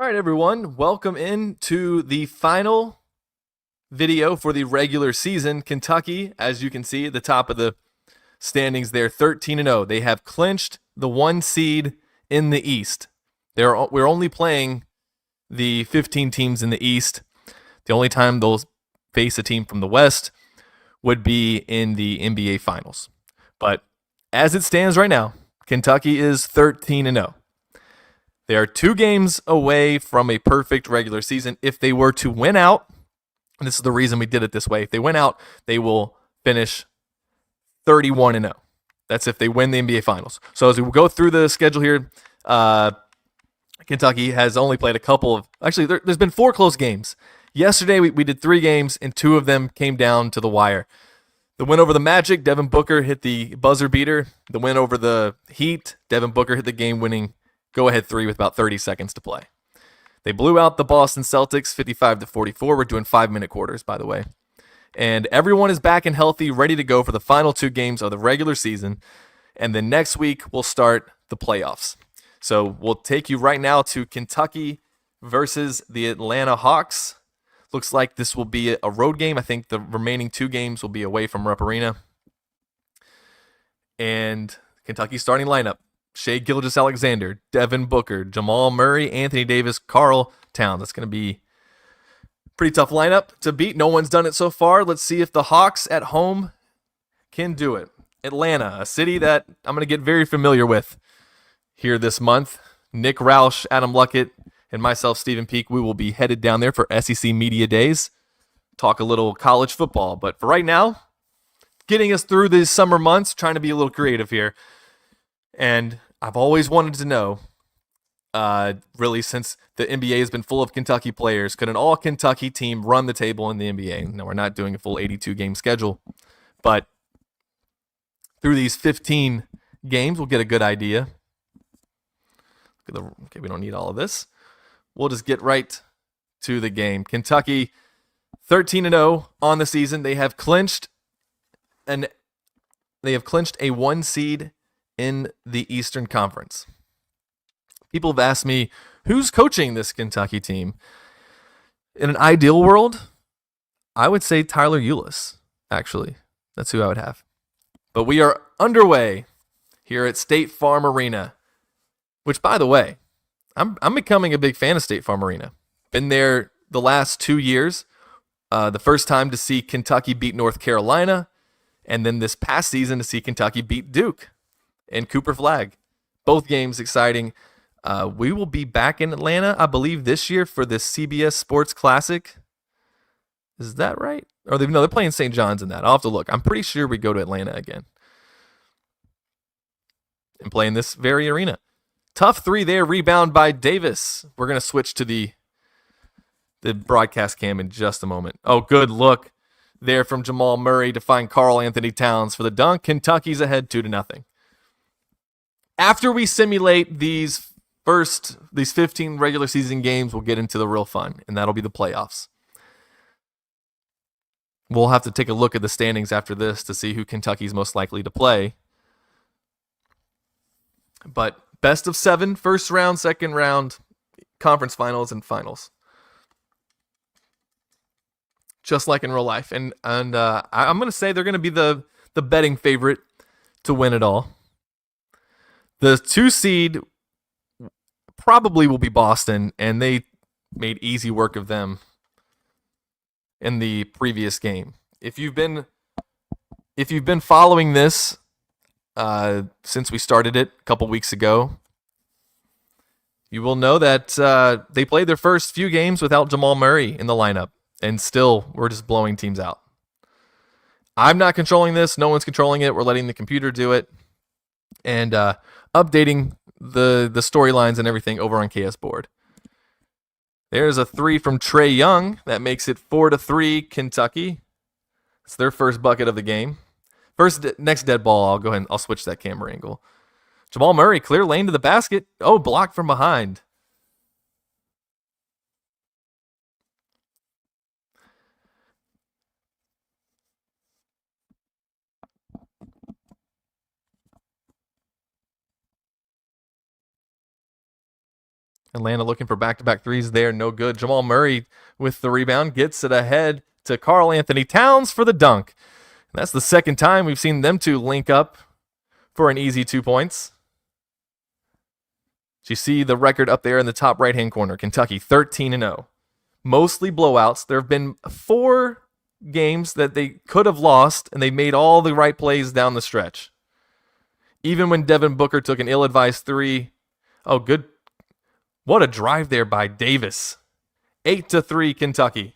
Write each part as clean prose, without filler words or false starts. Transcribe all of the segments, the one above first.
All right, everyone, welcome in to the final video for the regular season. Kentucky, as you can see at the top of the standings there, 13-0. They have clinched the 1 seed in the East. We're only playing the 15 teams in the East. The only time they'll face a team from the West would be in the NBA Finals. But as it stands right now, Kentucky is 13-0. They are 2 games away from a perfect regular season. If they were to win out, and this is the reason we did it this way, if they win out, they will finish 31-0. That's if they win the NBA Finals. So as we go through the schedule here, Kentucky has only played a couple of... Actually, there's been 4 close games. Yesterday, we did 3 games, and 2 of them came down to the wire. The win over the Magic, Devin Booker hit the buzzer beater. The win over the Heat, Devin Booker hit the game-winning go-ahead 3 with about 30 seconds to play. They blew out the Boston Celtics 55-44. We're doing 5-minute quarters, by the way. And everyone is back and healthy, ready to go for the final 2 games of the regular season. And then next week, we'll start the playoffs. So we'll take you right now to Kentucky versus the Atlanta Hawks. Looks like this will be a road game. I think the remaining 2 games will be away from Rupp Arena. And Kentucky's starting lineup: Shai Gilgeous-Alexander, Devin Booker, Jamal Murray, Anthony Davis, Karl Towns. That's going to be a pretty tough lineup to beat. No one's done it so far. Let's see if the Hawks at home can do it. Atlanta, a city that I'm going to get very familiar with here this month. Nick Roush, Adam Luckett, and myself, Stephen Peak, we will be headed down there for SEC Media Days. Talk a little college football. But for right now, getting us through these summer months, trying to be a little creative here. And I've always wanted to know, really, since the NBA has been full of Kentucky players, could an all-Kentucky team run the table in the NBA? No, we're not doing a full 82-game schedule. But through these 15 games, we'll get a good idea. Okay, we don't need all of this. We'll just get right to the game. Kentucky, 13-0 on the season. They have clinched a 1 seed in the Eastern Conference. People have asked me, who's coaching this Kentucky team? In an ideal world, I would say Tyler Ulis, actually. That's who I would have. But we are underway here at State Farm Arena, which, by the way, I'm becoming a big fan of State Farm Arena. Been there the last 2 years. The first time to see Kentucky beat North Carolina, and then this past season to see Kentucky beat Duke and Cooper Flag. Both games exciting. We will be back in Atlanta, I believe, this year for this CBS Sports Classic. Is that right? Or they're playing St. John's in that. I'll have to look. I'm pretty sure we go to Atlanta again and play in this very arena. Tough 3 there, rebound by Davis. We're going to switch to the broadcast cam in just a moment. Oh, good look there from Jamal Murray to find Karl Anthony Towns for the dunk. Kentucky's ahead 2-0. After we simulate these 15 regular season games, we'll get into the real fun, and that'll be the playoffs. We'll have to take a look at the standings after this to see who Kentucky's most likely to play. But best of 7, first round, second round, conference finals, and finals. Just like in real life. And I'm going to say they're going to be the betting favorite to win it all. The 2 seed probably will be Boston, and they made easy work of them in the previous game. If you've been following this since we started it a couple weeks ago, you will know that they played their first few games without Jamal Murray in the lineup, and still we're just blowing teams out. I'm not controlling this. No one's controlling it. We're letting the computer do it. And updating the storylines and everything over on KS Board. There's a 3 from Trey Young. That makes it 4-3 Kentucky. It's their first bucket of the game. Next dead ball, I'll go ahead and I'll switch that camera angle. Jamal Murray, clear lane to the basket. Oh, blocked from behind. Atlanta looking for back-to-back threes there. No good. Jamal Murray with the rebound gets it ahead to Karl Anthony Towns for the dunk. And that's the second time we've seen them two link up for an easy 2 points. So you see the record up there in the top right-hand corner. Kentucky 13-0. Mostly blowouts. There have been 4 games that they could have lost, and they made all the right plays down the stretch. Even when Devin Booker took an ill-advised 3. Oh, good. What a drive there by Davis. 8-3 Kentucky.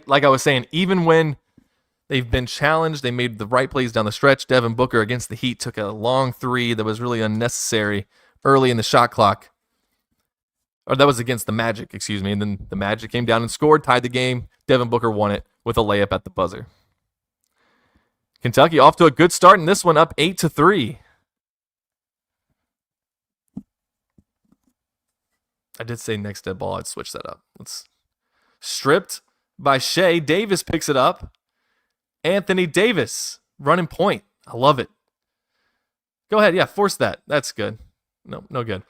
Like I was saying, even when they've been challenged, they made the right plays down the stretch. Devin Booker against the Heat took a long 3 that was really unnecessary early in the shot clock. Or that was against the Magic, excuse me. And then the Magic came down and scored, tied the game. Devin Booker won it with a layup at the buzzer. Kentucky off to a good start in this one, up 8-3. I did say next dead ball. I'd switch that up. Let's stripped by Shea. Davis picks it up. Anthony Davis running point. I love it. Go ahead. Yeah, force that. That's good. No good.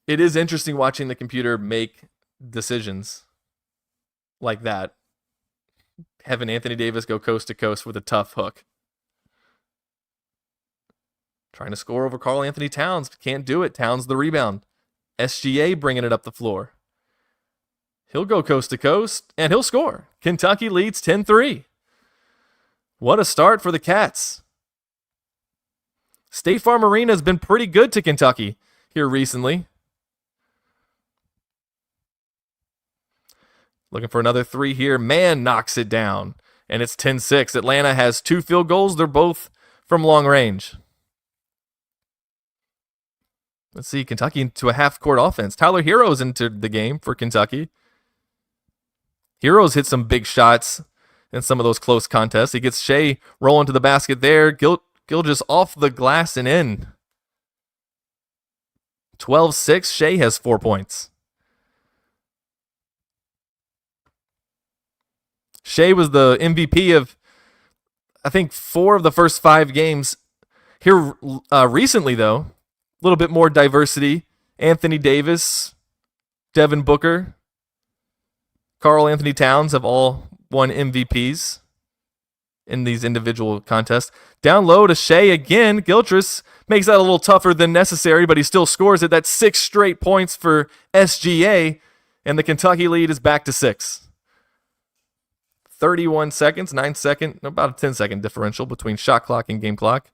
It is interesting watching the computer make decisions like that. Having Anthony Davis go coast to coast with a tough hook. Trying to score over Karl Anthony Towns. Can't do it. Towns the rebound. SGA bringing it up the floor. He'll go coast to coast, and he'll score. Kentucky leads 10-3. What a start for the Cats. State Farm Arena has been pretty good to Kentucky here recently. Looking for another 3 here. Man knocks it down, and it's 10-6. Atlanta has 2 field goals. They're both from long range. Let's see, Kentucky into a half-court offense. Tyler Heroes entered the game for Kentucky. Heroes hit some big shots in some of those close contests. He gets Shea rolling to the basket there. Gilgeous off the glass and in. 12-6. Shea has 4 points. Shea was the MVP of, I think, 4 of the first 5 games. Here recently, though, a little bit more diversity. Anthony Davis, Devin Booker, Karl Anthony Towns have all won MVPs in these individual contests. Down low to Shea again. Gilgeous makes that a little tougher than necessary, but he still scores it. That's 6 straight points for SGA, and the Kentucky lead is back to 6. 31 seconds, 9-second, about a 10-second differential between shot clock and game clock.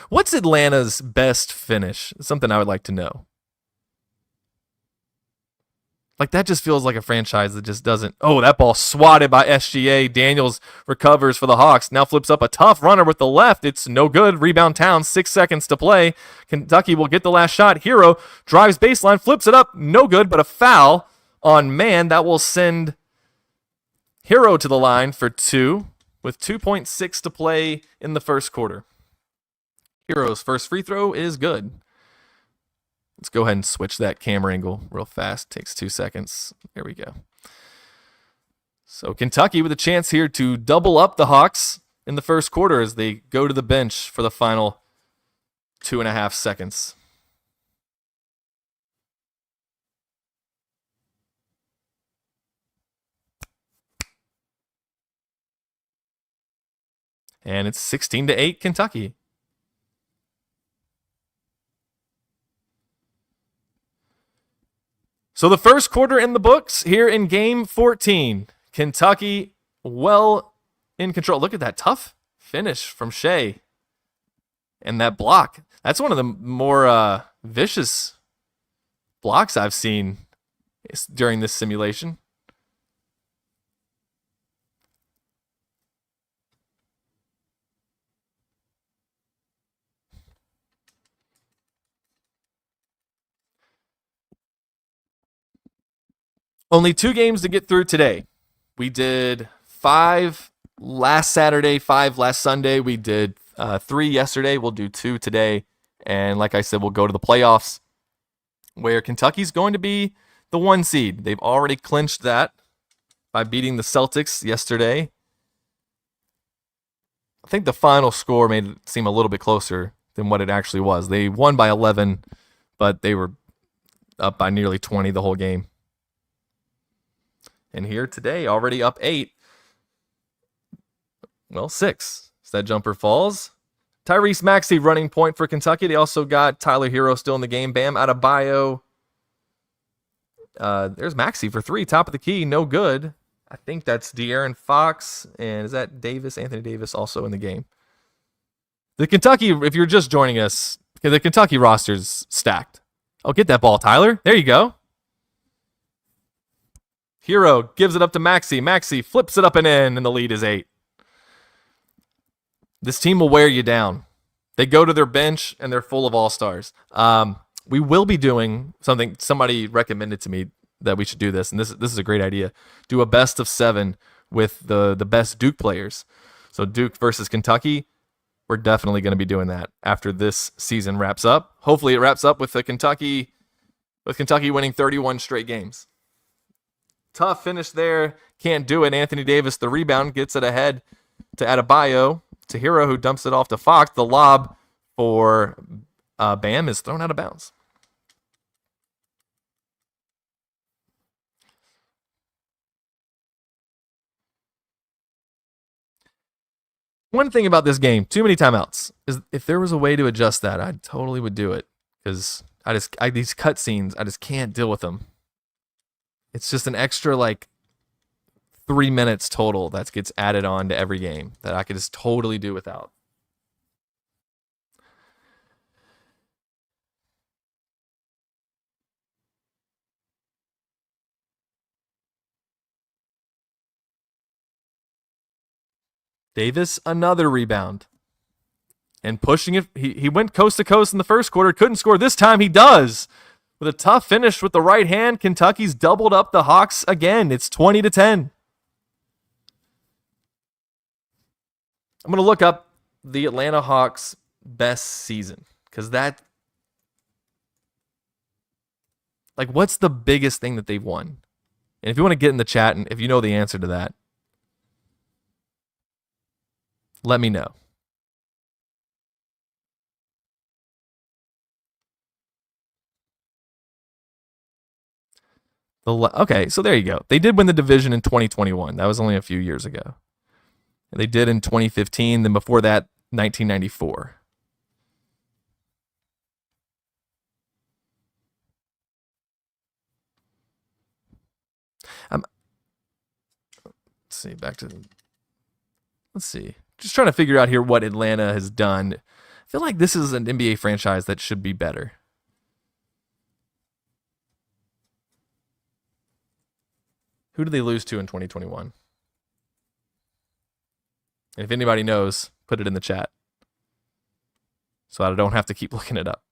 What's Atlanta's best finish? It's something I would like to know. Like, that just feels like a franchise that just doesn't. Oh, that ball swatted by SGA. Daniels recovers for the Hawks. Now flips up a tough runner with the left. It's no good. Rebound Towns, 6 seconds to play. Kentucky will get the last shot. Hero drives baseline, flips it up. No good, but a foul on Man. That will send Hero to the line for 2 with 2.6 to play in the first quarter. Hero's first free throw is good. Let's go ahead and switch that camera angle real fast. Takes 2 seconds. There we go. So Kentucky with a chance here to double up the Hawks in the first quarter as they go to the bench for the final 2.5 seconds. And it's 16-8 Kentucky. So the first quarter in the books here in game 14. Kentucky well in control. Look at that tough finish from Shea. And that block. That's one of the more vicious blocks I've seen during this simulation. Only 2 games to get through today. We did 5 last Saturday, 5 last Sunday. We did 3 yesterday. We'll do 2 today. And like I said, we'll go to the playoffs where Kentucky's going to be the 1 seed. They've already clinched that by beating the Celtics yesterday. I think the final score made it seem a little bit closer than what it actually was. They won by 11, but they were up by nearly 20 the whole game. And here today, already up 8. Well, 6. So that jumper falls. Tyrese Maxey running point for Kentucky. They also got Tyler Hero still in the game. Bam Adebayo. There's Maxey for 3. Top of the key. No good. I think that's De'Aaron Fox. And is that Davis? Anthony Davis also in the game. The Kentucky, if you're just joining us, the Kentucky roster's stacked. Oh, get that ball, Tyler. There you go. Hero gives it up to Maxey. Maxey flips it up and in, and the lead is 8. This team will wear you down. They go to their bench, and they're full of all-stars. We will be doing something. Somebody recommended to me that we should do this, and this is a great idea. Do a best of 7 with the best Duke players. So Duke versus Kentucky. We're definitely going to be doing that after this season wraps up. Hopefully it wraps up with Kentucky winning 31 straight games. Tough finish there. Can't do it. Anthony Davis, the rebound, gets it ahead to Adebayo. To Hero, who dumps it off to Fox. The lob for Bam is thrown out of bounds. One thing about this game, too many timeouts. Is if there was a way to adjust that, I totally would do it. Because these cutscenes, I just can't deal with them. It's just an extra 3 minutes total that gets added on to every game that I could just totally do without. Davis, another rebound. And pushing it. He went coast to coast in the first quarter. Couldn't score. This time he does. With a tough finish with the right hand, Kentucky's doubled up the Hawks again. It's 20-10. I'm going to look up the Atlanta Hawks' best season. Because what's the biggest thing that they've won? And if you want to get in the chat, and if you know the answer to that, let me know. Okay, so there you go. They did win the division in 2021. That was only a few years ago. They did in 2015. Then before that, 1994. Let's see. Just trying to figure out here what Atlanta has done. I feel like this is an NBA franchise that should be better. Who did they lose to in 2021? And if anybody knows, put it in the chat. So I don't have to keep looking it up.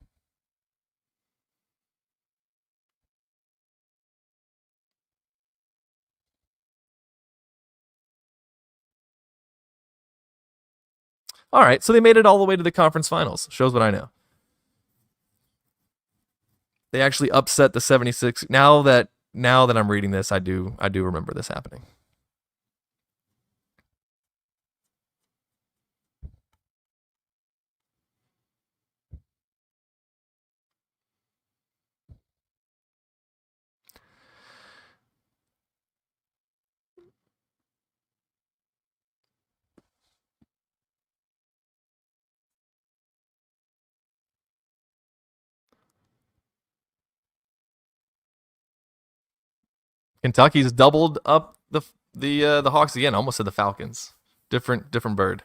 All right, so they made it all the way to the conference finals. Shows what I know. They actually upset the 76. Now that I'm reading this, I do remember this happening. Kentucky's doubled up the Hawks again. Almost said the Falcons. Different bird.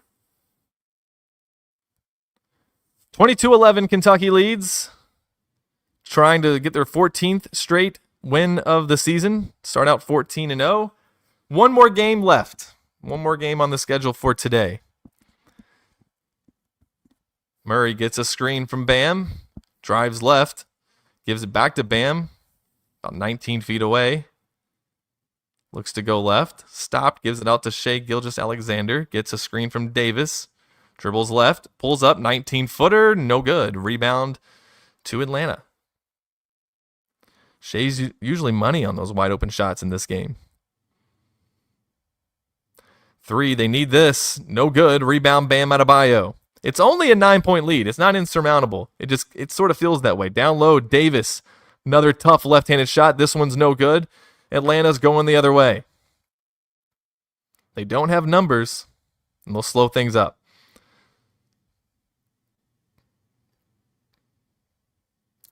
22-11 Kentucky leads. Trying to get their 14th straight win of the season. Start out 14-0. One more game left. One more game on the schedule for today. Murray gets a screen from Bam. Drives left. Gives it back to Bam. About 19 feet away. Looks to go left. Stopped. Gives it out to Shai Gilgeous-Alexander. Gets a screen from Davis. Dribbles left. Pulls up. 19-footer. No good. Rebound to Atlanta. Shai's usually money on those wide open shots in this game. 3, they need this. No good. Rebound, Bam Adebayo. It's only a 9-point lead. It's not insurmountable. It sort of feels that way. Down low, Davis. Another tough left-handed shot. This one's no good. Atlanta's going the other way. They don't have numbers, and they'll slow things up.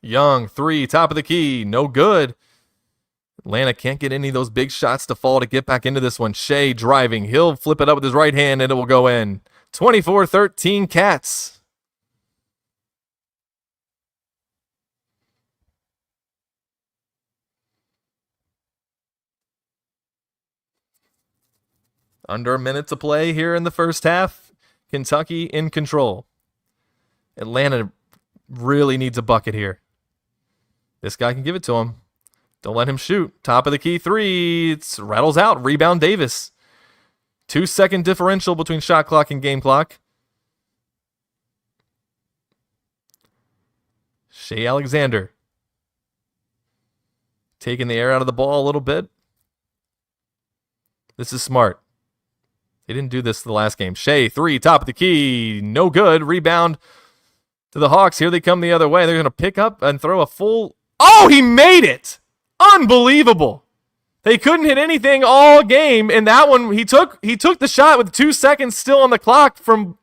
Young, 3, top of the key. No good. Atlanta can't get any of those big shots to fall to get back into this one. Shea driving. He'll flip it up with his right hand, and it will go in. 24-13 Cats. Under a minute to play here in the first half. Kentucky in control. Atlanta really needs a bucket here. This guy can give it to him. Don't let him shoot. Top of the key 3. It rattles out. Rebound Davis. 2-second differential between shot clock and game clock. Shea Alexander. Taking the air out of the ball a little bit. This is smart. They didn't do this the last game. Shea, 3, top of the key. No good. Rebound to the Hawks. Here they come the other way. They're going to pick up and throw a full... Oh, he made it! Unbelievable. They couldn't hit anything all game, and that one, he took the shot with 2 seconds still on the clock from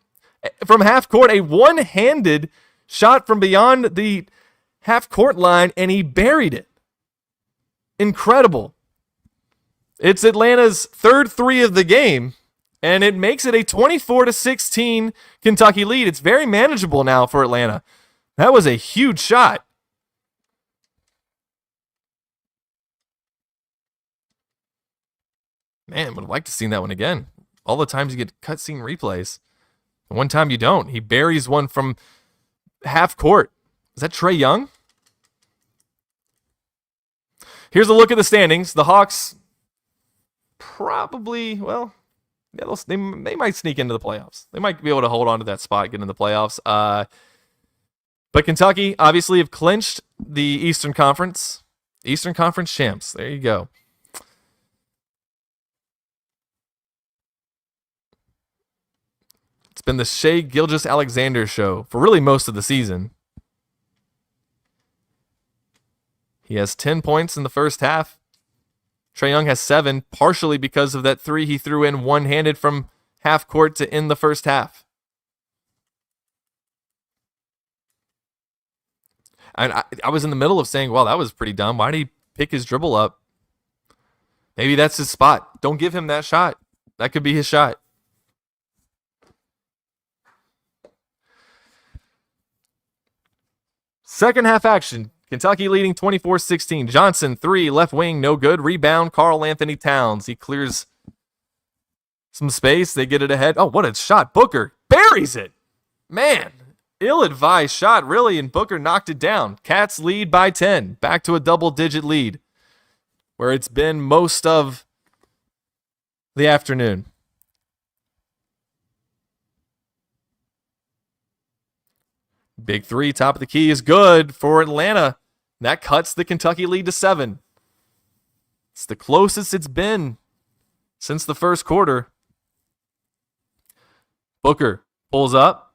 half court, a one-handed shot from beyond the half court line, and he buried it. Incredible. It's Atlanta's third 3 of the game, and it makes it a 24-16 Kentucky lead. It's very manageable now for Atlanta. That was a huge shot. Man, would have liked to see that one again. All the times you get cutscene replays. And one time you don't. He buries one from half court. Is that Trae Young? Here's a look at the standings. The Hawks probably, well, yeah, they might sneak into the playoffs. They might be able to hold on to that spot, get into the playoffs. But Kentucky obviously have clinched the Eastern Conference. Eastern Conference champs. There you go. It's been the Shea Gilgeous-Alexander show for really most of the season. He has 10 points in the first half. Trae Young has 7, partially because of that 3 he threw in one-handed from half court to end the first half. And I was in the middle of saying, well, that was pretty dumb. Why did he pick his dribble up? Maybe that's his spot. Don't give him that shot. That could be his shot. Second half action. Kentucky leading 24-16. Johnson, 3, left wing, no good. Rebound, Karl Anthony Towns. He clears some space. They get it ahead. Oh, what a shot. Booker buries it. Man, ill-advised shot, really, and Booker knocked it down. Cats lead by 10. Back to a double-digit lead, where it's been most of the afternoon. Big 3, top of the key is good for Atlanta. That cuts the Kentucky lead to 7. It's the closest it's been since the first quarter. Booker pulls up,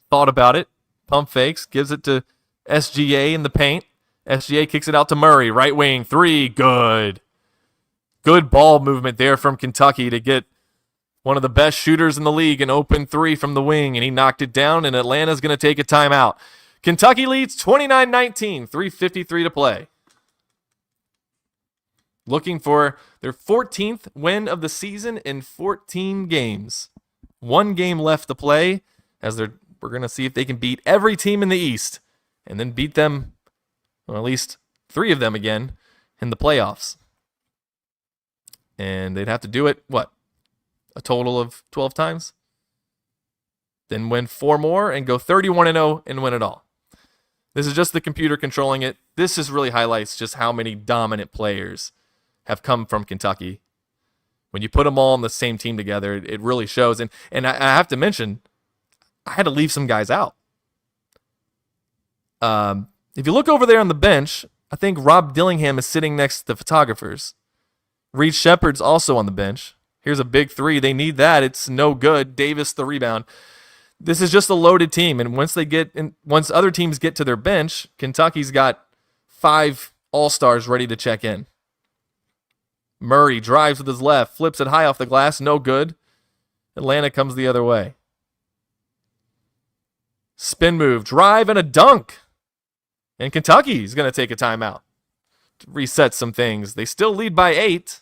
thought about it, pump fakes, gives it to SGA in the paint. SGA kicks it out to Murray, right wing, 3, good. Good ball movement there from Kentucky to get one of the best shooters in the league, an open 3 from the wing, and he knocked it down, and Atlanta's going to take a timeout. Kentucky leads 29-19, 3:53 to play. Looking for their 14th win of the season in 14 games. 1 game left to play, as we're going to see if they can beat every team in the East, and then beat them, or at least 3 of them again, in the playoffs. And they'd have to do it, a total of 12 times? Then win 4 more and go 31-0 and win it all. This is just the computer controlling it. This just really highlights just how many dominant players have come from Kentucky. When you put them all on the same team together, it really shows. And I have to mention, I had to leave some guys out. If you look over there on the bench, I think Rob Dillingham is sitting next to the photographers. Reed Shepard's also on the bench. Here's a big three. They need that. It's no good. Davis the rebound. This is just a loaded team, and once other teams get to their bench, Kentucky's got 5 all-stars ready to check in. Murray drives with his left, flips it high off the glass, no good. Atlanta comes the other way. Spin move, drive, and a dunk. And Kentucky's going to take a timeout to reset some things. They still lead by 8,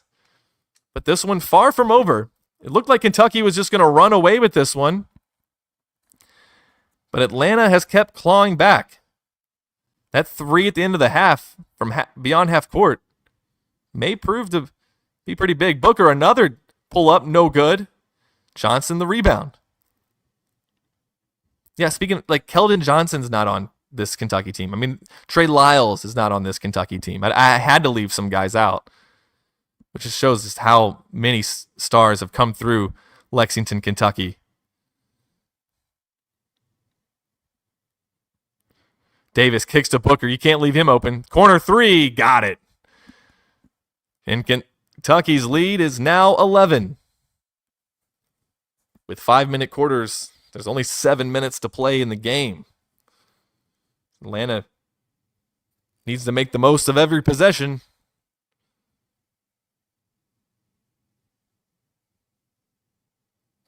but this one far from over. It looked like Kentucky was just going to run away with this one. But Atlanta has kept clawing back. That 3 at the end of the half from beyond half court may prove to be pretty big. Booker, another pull up, no good. Johnson, the rebound. Yeah, speaking like Keldon Johnson's not on this Kentucky team. I mean, Trey Lyles is not on this Kentucky team. I had to leave some guys out, which just shows just how many stars have come through Lexington, Kentucky. Davis kicks to Booker. You can't leave him open. Corner 3, got it. And Kentucky's lead is now 11. With 5-minute quarters, there's only 7 minutes to play in the game. Atlanta needs to make the most of every possession.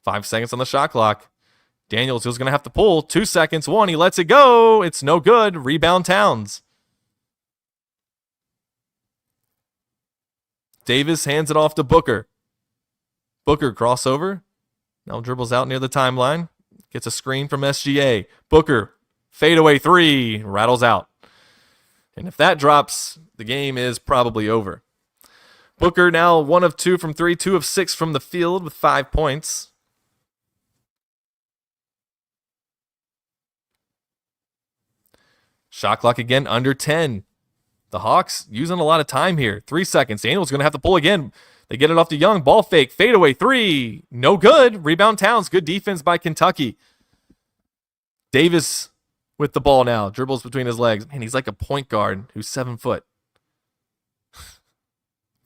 Five seconds on the shot clock. Daniels was going to have to pull. 2 seconds. 1. He lets it go. It's no good. Rebound Towns. Davis hands it off to Booker. Booker crossover. Now dribbles out near the timeline. Gets a screen from SGA. Booker, fadeaway 3. Rattles out. And if that drops, the game is probably over. Booker now 1 of 2 from 3. 2 of 6 from the field with 5 points. Shot clock again under 10. The Hawks using a lot of time here. 3 seconds. Daniels going to have to pull again. They get it off to Young. Ball fake. Fadeaway 3. No good. Rebound Towns. Good defense by Kentucky. Davis with the ball now. Dribbles between his legs. Man, he's like a point guard who's 7 foot.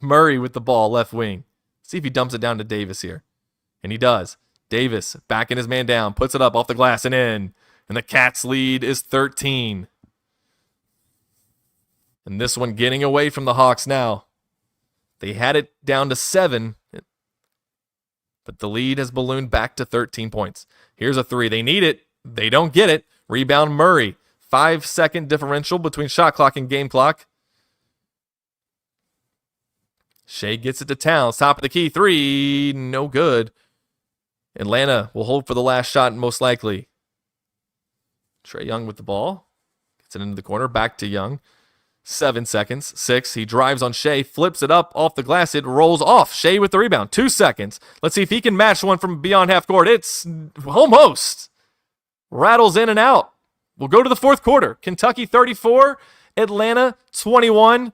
Murray with the ball. Left wing. See if he dumps it down to Davis here. And he does. Davis backing his man down. Puts it up off the glass and in. And the Cats lead is 13. And this one getting away from the Hawks now. They had it down to 7, but the lead has ballooned back to 13 points. Here's a 3. They need it. They don't get it. Rebound Murray. 5-second differential between shot clock and game clock. Shea gets it to Towns. Top of the key. 3. No good. Atlanta will hold for the last shot most likely. Trae Young with the ball. Gets it into the corner. Back to Young. 7 seconds. 6. He drives on Shea. Flips it up off the glass. It rolls off. Shea with the rebound. 2 seconds. Let's see if he can match one from beyond half court. It's almost. Rattles in and out. We'll go to the fourth quarter. Kentucky 34. Atlanta 21.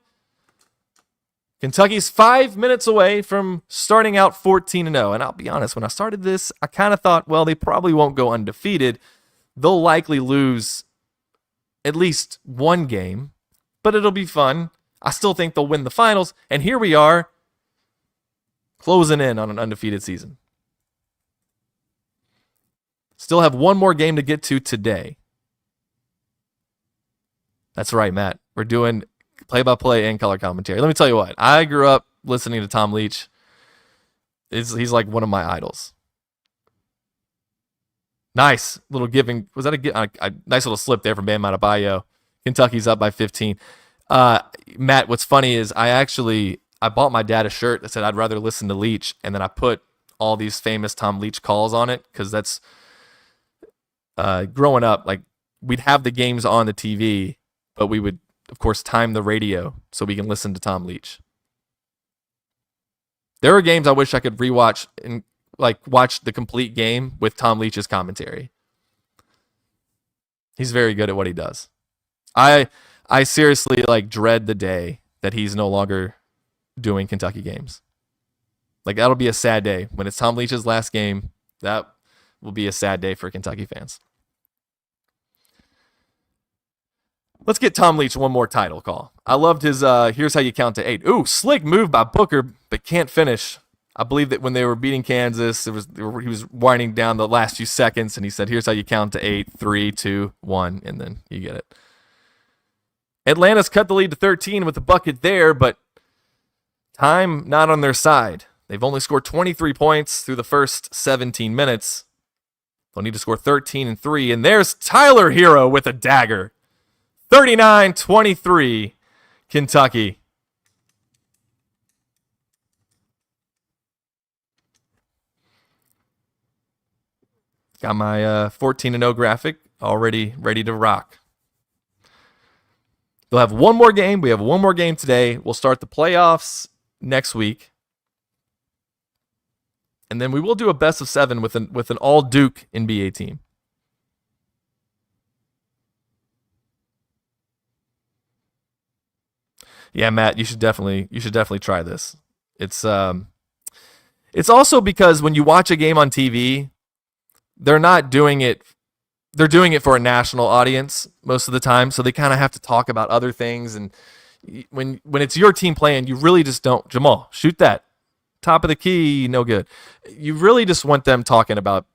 Kentucky's 5 minutes away from starting out 14-0. And I'll be honest, when I started this, I kind of thought, well, they probably won't go undefeated. They'll likely lose at least one game. But it'll be fun. I still think they'll win the finals. And here we are, closing in on an undefeated season. Still have one more game to get to today. That's right, Matt. We're doing play-by-play and color commentary. Let me tell you what. I grew up listening to Tom Leach. He's like one of my idols. Nice little giving. Was that a nice little slip there from Bam Adebayo? Kentucky's up by 15. Matt, what's funny is I bought my dad a shirt that said I'd rather listen to Leach, and then I put all these famous Tom Leach calls on it because that's growing up, like we'd have the games on the TV, but we would, of course, time the radio so we can listen to Tom Leach. There are games I wish I could rewatch and like watch the complete game with Tom Leach's commentary. He's very good at what he does. I seriously like dread the day that he's no longer doing Kentucky games. Like that'll be a sad day. When it's Tom Leach's last game, that will be a sad day for Kentucky fans. Let's get Tom Leach one more title call. I loved his here's how you count to 8. Ooh, slick move by Booker, but can't finish. I believe that when they were beating Kansas, he was winding down the last few seconds, and he said, here's how you count to 8, 3, 2, 1, and then you get it. Atlanta's cut the lead to 13 with a bucket there, but time not on their side. They've only scored 23 points through the first 17 minutes. They'll need to score 13 and 3, and there's Tyler Hero with a dagger. 39-23, Kentucky. Got my 14-0 graphic already ready to rock. They'll have one more game. We have one more game today. We'll start the playoffs next week. And then we will do a best of 7 with an all-Duke NBA team. Yeah, Matt, you should definitely try this. It's also because when you watch a game on TV, they're not doing it. They're doing it for a national audience most of the time, so they kind of have to talk about other things. And when it's your team playing, you really just don't. Jamal, shoot that. Top of the key, no good. You really just want them talking about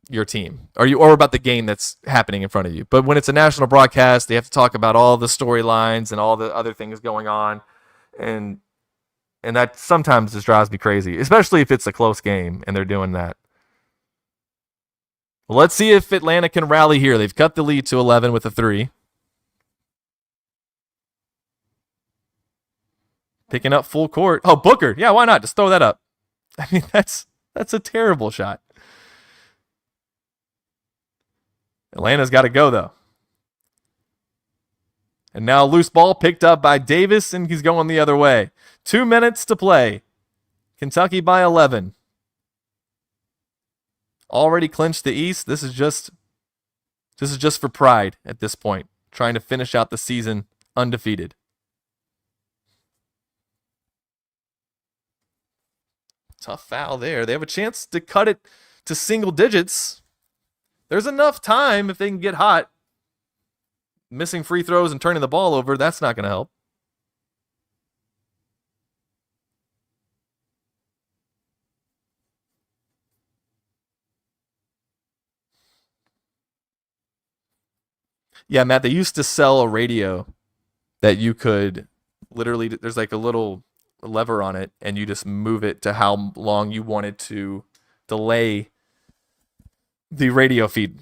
your team or about the game that's happening in front of you. But when it's a national broadcast, they have to talk about all the storylines and all the other things going on. And that sometimes just drives me crazy, especially if it's a close game and they're doing that. Well, let's see if Atlanta can rally here. They've cut the lead to 11 with a 3. Picking up full court. Oh, Booker. Yeah, why not? Just throw that up. I mean, that's a terrible shot. Atlanta's got to go, though. And now loose ball picked up by Davis, and he's going the other way. 2 minutes to play. Kentucky by 11. Already clinched the East. This is just for pride at this point. Trying to finish out the season undefeated. Tough foul there. They have a chance to cut it to single digits. There's enough time if they can get hot. Missing free throws and turning the ball over, that's not going to help. Yeah, Matt, they used to sell a radio that you could literally, there's like a little lever on it, and you just move it to how long you wanted to delay the radio feed.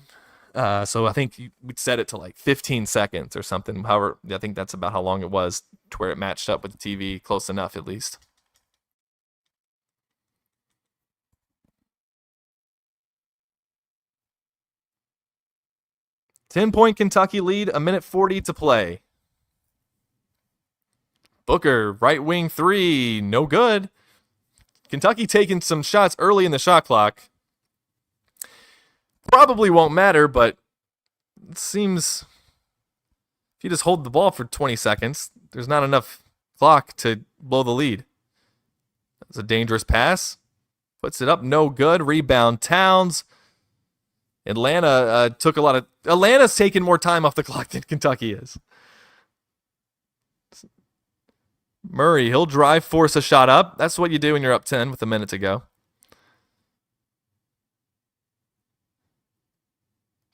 So I think we'd set it to like 15 seconds or something. However, I think that's about how long it was to where it matched up with the TV, close enough at least. Ten-point Kentucky lead, 1:40 to play. Booker, right wing 3, no good. Kentucky taking some shots early in the shot clock. Probably won't matter, but it seems if you just hold the ball for 20 seconds, there's not enough clock to blow the lead. That's a dangerous pass. Puts it up, no good. Rebound, Towns. Atlanta's taking more time off the clock than Kentucky is. Murray, he'll drive, force a shot up. That's what you do when you're up 10 with a minute to go.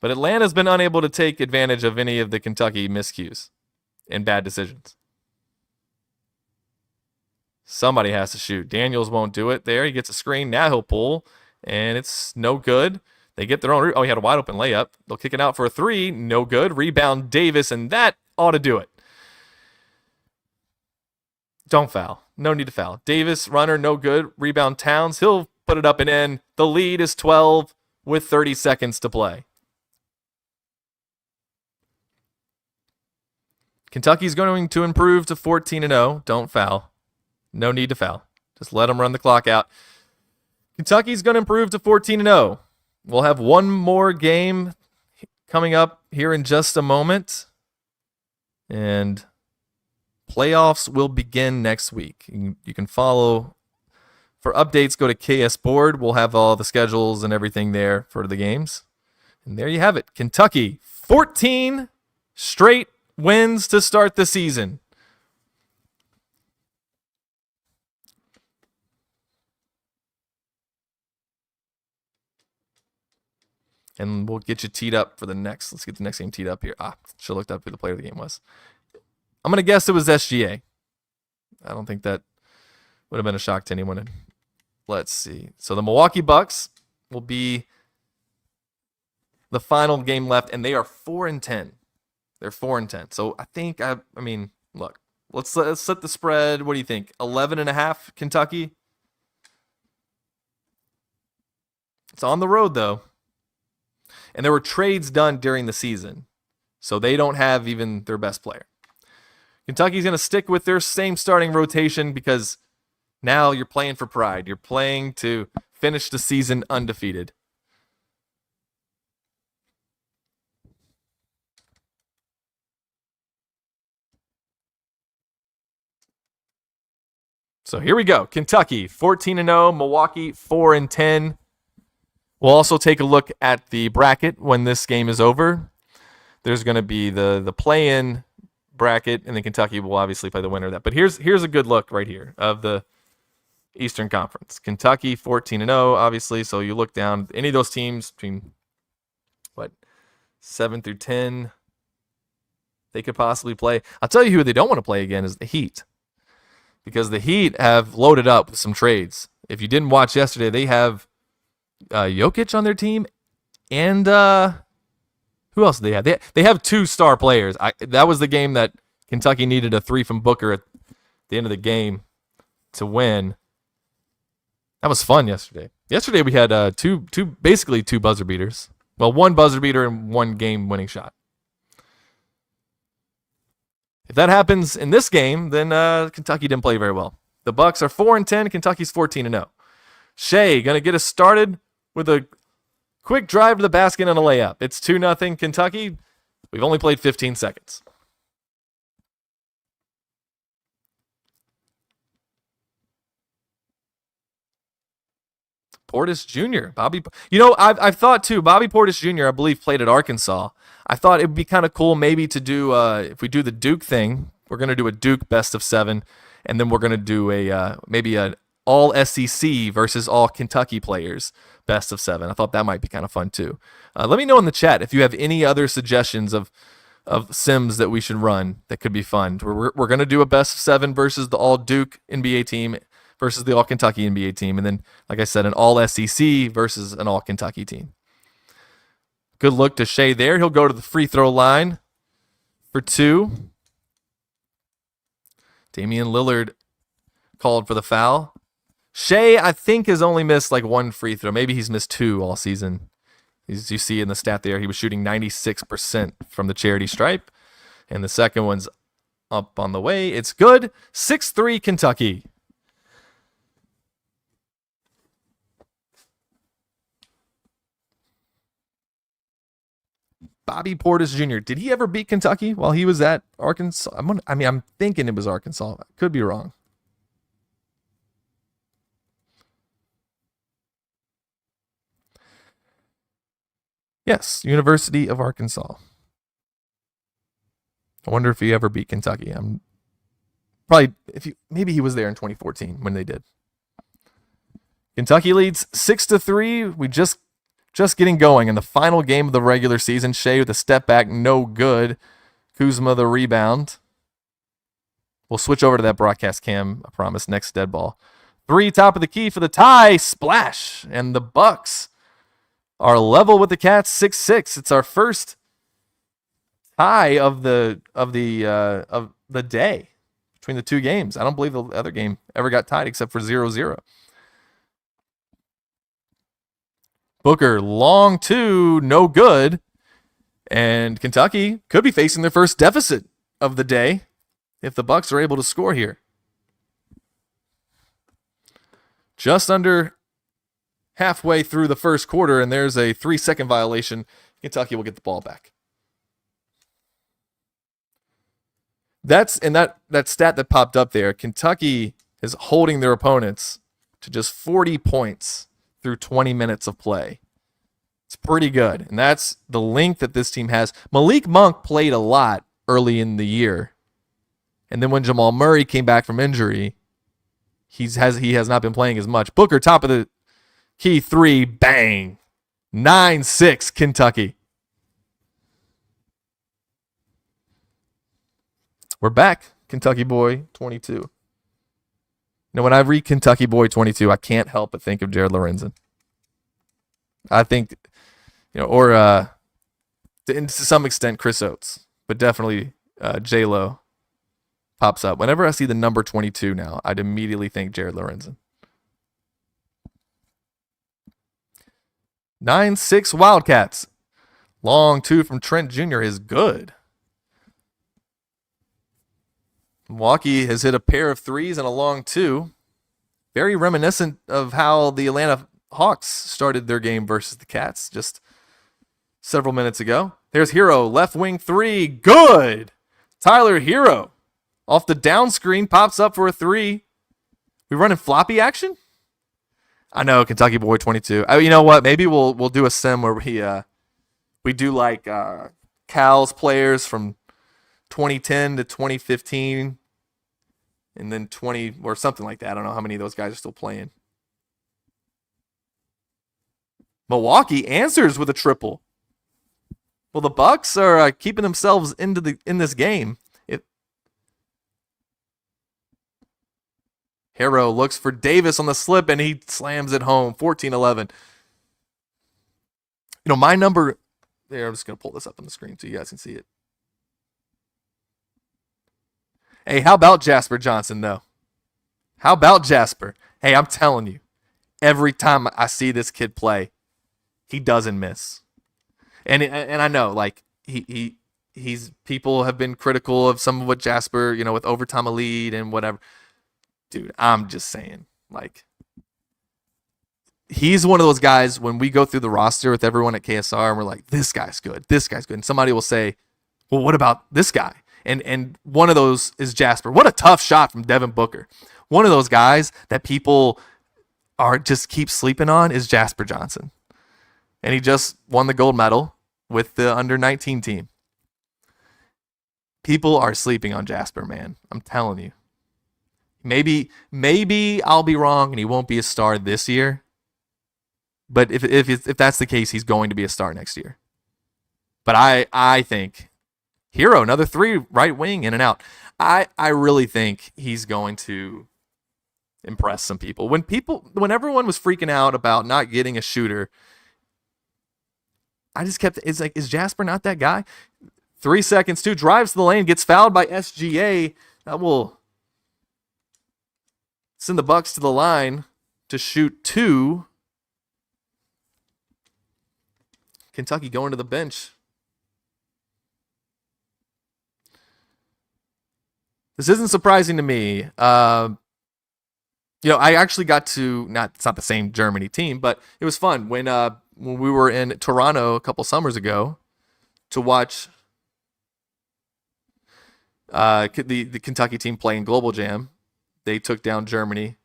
But Atlanta's been unable to take advantage of any of the Kentucky miscues and bad decisions. Somebody has to shoot. Daniels won't do it there. He gets a screen. Now he'll pull, and it's no good. They get their own. Oh, he had a wide open layup. They'll kick it out for a 3. No good. Rebound Davis, and that ought to do it. Don't foul. No need to foul. Davis, runner, no good. Rebound Towns. He'll put it up and in. The lead is 12 with 30 seconds to play. Kentucky's going to improve to 14-0. Don't foul. No need to foul. Just let them run the clock out. Kentucky's going to improve to 14-0. We'll have one more game coming up here in just a moment. And playoffs will begin next week. You can follow. For updates, go to KS Board. We'll have all the schedules and everything there for the games. And there you have it. Kentucky, 14 straight wins to start the season. And we'll get you teed up for the next. Let's get the next game teed up here. Should have looked up who the player of the game was. I'm going to guess it was SGA. I don't think that would have been a shock to anyone. Let's see. So the Milwaukee Bucks will be the final game left, and they are 4-10. They're 4-10. So I think, I mean, look, let's set the spread. What do you think? 11.5 Kentucky? It's on the road, though. And there were trades done during the season, so they don't have even their best player. Kentucky's going to stick with their same starting rotation because now you're playing for pride. You're playing to finish the season undefeated. So here we go. Kentucky 14-0, Milwaukee 4-10. We'll also take a look at the bracket when this game is over. There's going to be the play-in bracket, and then Kentucky will obviously play the winner of that. But here's a good look right here of the Eastern Conference. Kentucky 14-0, obviously. So you look down, any of those teams between 7 through 10, they could possibly play. I'll tell you who they don't want to play again is the Heat, because the Heat have loaded up with some trades. If you didn't watch yesterday, they have Jokic on their team, and who else do they have? They have 2 star players. That was the game that Kentucky needed a 3 from Booker at the end of the game to win. That was fun yesterday. Yesterday we had basically two buzzer beaters. Well, 1 buzzer beater and 1 game-winning shot. If that happens in this game, then Kentucky didn't play very well. The Bucks are 4-10. Kentucky's 14-0. Shea going to get us started with a quick drive to the basket and a layup. It's 2-0 Kentucky. We've only played 15 seconds. Portis Jr. I've thought too, Bobby Portis Jr., I believe, played at Arkansas. I thought it would be kind of cool maybe to do, if we do the Duke thing, we're going to do a Duke best of 7, and then we're going to do maybe an all SEC versus all Kentucky players best of 7. I thought that might be kind of fun too. Let me know in the chat if you have any other suggestions of sims that we should run that could be fun. We're going to do a best of 7 versus the all Duke NBA team versus the all Kentucky NBA team, and then, like I said, an all SEC versus an all Kentucky team. Good look to Shea there. He'll go to the free throw line for 2. Damian Lillard called for the foul. Shea, I think, has only missed 1 free throw. Maybe he's missed 2 all season. As you see in the stat there, he was shooting 96% from the charity stripe. And the second one's up on the way. It's good. 6-3 Kentucky. Bobby Portis Jr., did he ever beat Kentucky while he was at Arkansas? I'm thinking it was Arkansas. I could be wrong. Yes, University of Arkansas. I wonder if he ever beat Kentucky. Maybe he was there in 2014 when they did. Kentucky leads 6-3. We just getting going in the final game of the regular season. Shea with a step back, no good. Kuzma the rebound. We'll switch over to that broadcast cam, I promise, next dead ball. 3, top of the key for the tie, splash. And the Bucks are level with the Cats, 6-6. It's our first tie of the day between the 2 games. I don't believe the other game ever got tied except for 0-0. Booker, long 2, no good. And Kentucky could be facing their first deficit of the day if the Bucks are able to score here. Just under halfway through the first quarter, and there's a 3-second violation. Kentucky will get the ball back. That stat that popped up there, Kentucky is holding their opponents to just 40 points through 20 minutes of play. It's pretty good, and that's the length that this team has. Malik Monk played a lot early in the year, and then when Jamal Murray came back from injury, he has not been playing as much. Booker, top of the key 3, bang. 9-6 Kentucky. We're back. Kentucky boy 22. Now, when I read Kentucky boy 22, I can't help but think of Jared Lorenzen. I think, or to some extent Chris Oates, but definitely J-Lo pops up. Whenever I see the number 22 now, I'd immediately think Jared Lorenzen. 9-6 Wildcats. Long two from Trent Jr. is good. Milwaukee has hit a pair of threes and a long two. Very reminiscent of how the Atlanta Hawks started their game versus the Cats just several minutes ago. There's Hero, left wing three. Good. Tyler Hero off the down screen pops up for a three. We running floppy action? I know, Kentucky boy 22. You know what? Maybe we'll do a sim where we do like Cal's players from 2010 to 2015, and then 20 or something like that. I don't know how many of those guys are still playing. Milwaukee answers with a triple. Well, the Bucks are keeping themselves in this game. Hero looks for Davis on the slip, and he slams it home, 14-11. My number there, I'm just going to pull this up on the screen so you guys can see it. Hey, how about Jasper Johnson, though? How about Jasper? Hey, I'm telling you, every time I see this kid play, he doesn't miss. And I know, like, he's people have been critical of some of what Jasper, with overtime elite and whatever. Dude, I'm just saying, like, he's one of those guys when we go through the roster with everyone at KSR and we're like, this guy's good. And somebody will say, well, what about this guy? And one of those is Jasper. What a tough shot from Devin Booker. One of those guys that people just keep sleeping on is Jasper Johnson. And he just won the gold medal with the under-19 team. People are sleeping on Jasper, man. I'm telling you. Maybe I'll be wrong and he won't be a star this year. But if that's the case, he's going to be a star next year. But I think Hero, another three, right wing, in and out. I really think he's going to impress some people. When everyone was freaking out about not getting a shooter, I just kept, it's like, is Jasper not that guy? 3 seconds, drives to the lane, gets fouled by SGA. That will send the Bucks to the line to shoot two. Kentucky going to the bench. This isn't surprising to me. I actually got to, it's not the same Germany team, but it was fun when we were in Toronto a couple summers ago to watch the Kentucky team play in Global Jam. They took down Germany.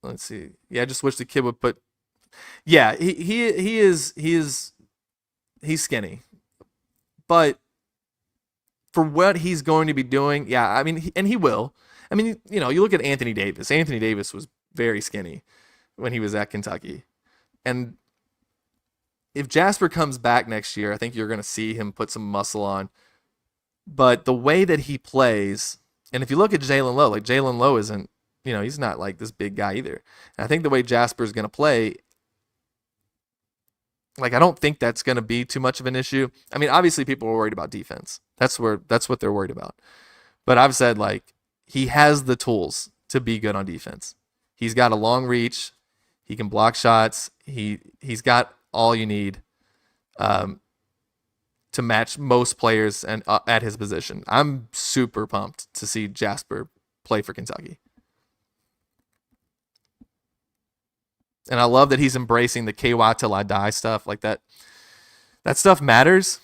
Let's see. Yeah, I just wish the kid would put. Yeah, he's skinny, but for what he's going to be doing, yeah, I mean, and he will. I mean, you look at Anthony Davis. Anthony Davis was very skinny when he was at Kentucky, and if Jasper comes back next year, I think you're going to see him put some muscle on. But the way that he plays, and if you look at Jalen Lowe, like Jalen Lowe isn't, he's not like this big guy either. And I think the way Jasper's going to play, like, I don't think that's going to be too much of an issue. I mean, obviously people are worried about defense. That's what they're worried about. But I've said, like, he has the tools to be good on defense. He's got a long reach. He can block shots. He's got all you need. To match most players and at his position. I'm super pumped to see Jasper play for Kentucky. And I love that he's embracing the KY till I die stuff like that. That stuff matters.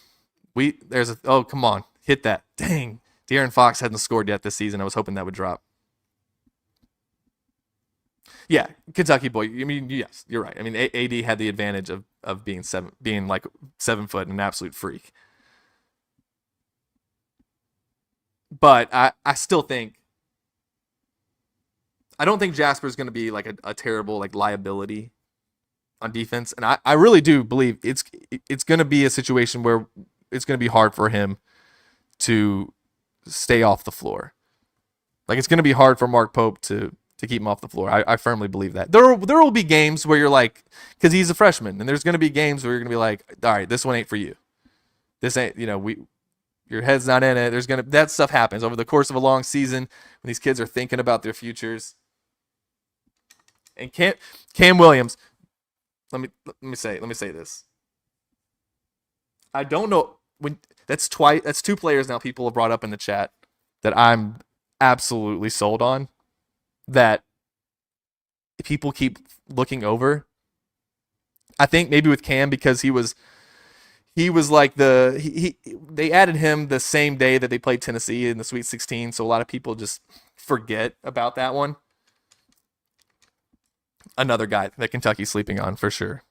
Come on, hit that. Dang. De'Aaron Fox hadn't scored yet this season. I was hoping that would drop. Yeah, Kentucky boy. I mean, yes, you're right. I mean, AD had the advantage of being like 7 foot and an absolute freak. But I still think I don't think Jasper's going to be like a terrible like liability on defense, and I really do believe it's going to be a situation where it's going to be hard for him to stay off the floor. Like it's going to be hard for Mark Pope to keep him off the floor. I firmly believe that. There will be games where you're like, because he's a freshman, and there's going to be games where you're going to be like, all right, this one ain't for you. This ain't, your head's not in it. That stuff happens over the course of a long season when these kids are thinking about their futures. And Cam Williams, let me say this. I don't know when that's two players now people have brought up in the chat that I'm absolutely sold on, that people keep looking over. I think maybe with Cam because he was like they added him the same day that they played Tennessee in the Sweet 16, so a lot of people just forget about that one. Another guy that Kentucky's sleeping on for sure.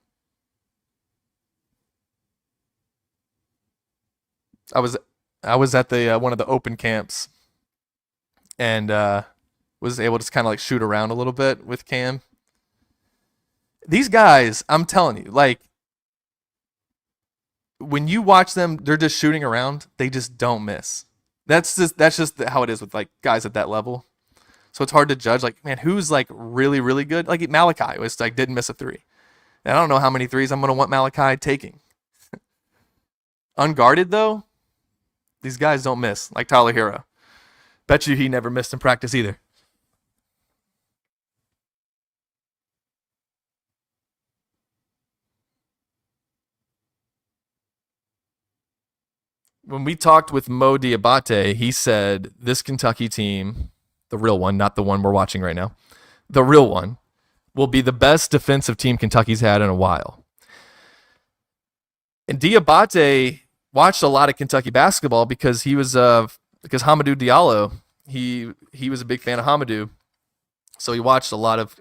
I was at the one of the open camps and was able to kind of like shoot around a little bit with Cam. These guys, I'm telling you, like when you watch them, they're just shooting around. They just don't miss. That's just how it is with like guys at that level. So it's hard to judge. Like, man, who's like really, really good? Like Malachi was like didn't miss a three. And I don't know how many threes I'm gonna want Malachi taking. Unguarded though, these guys don't miss. Like Tyler Hero. Bet you he never missed in practice either. When we talked with Mo Diabate, he said this Kentucky team, the real one, not the one we're watching right now, the real one, will be the best defensive team Kentucky's had in a while. And Diabate watched a lot of Kentucky basketball because because Hamidou Diallo, he was a big fan of Hamidou, so he watched a lot of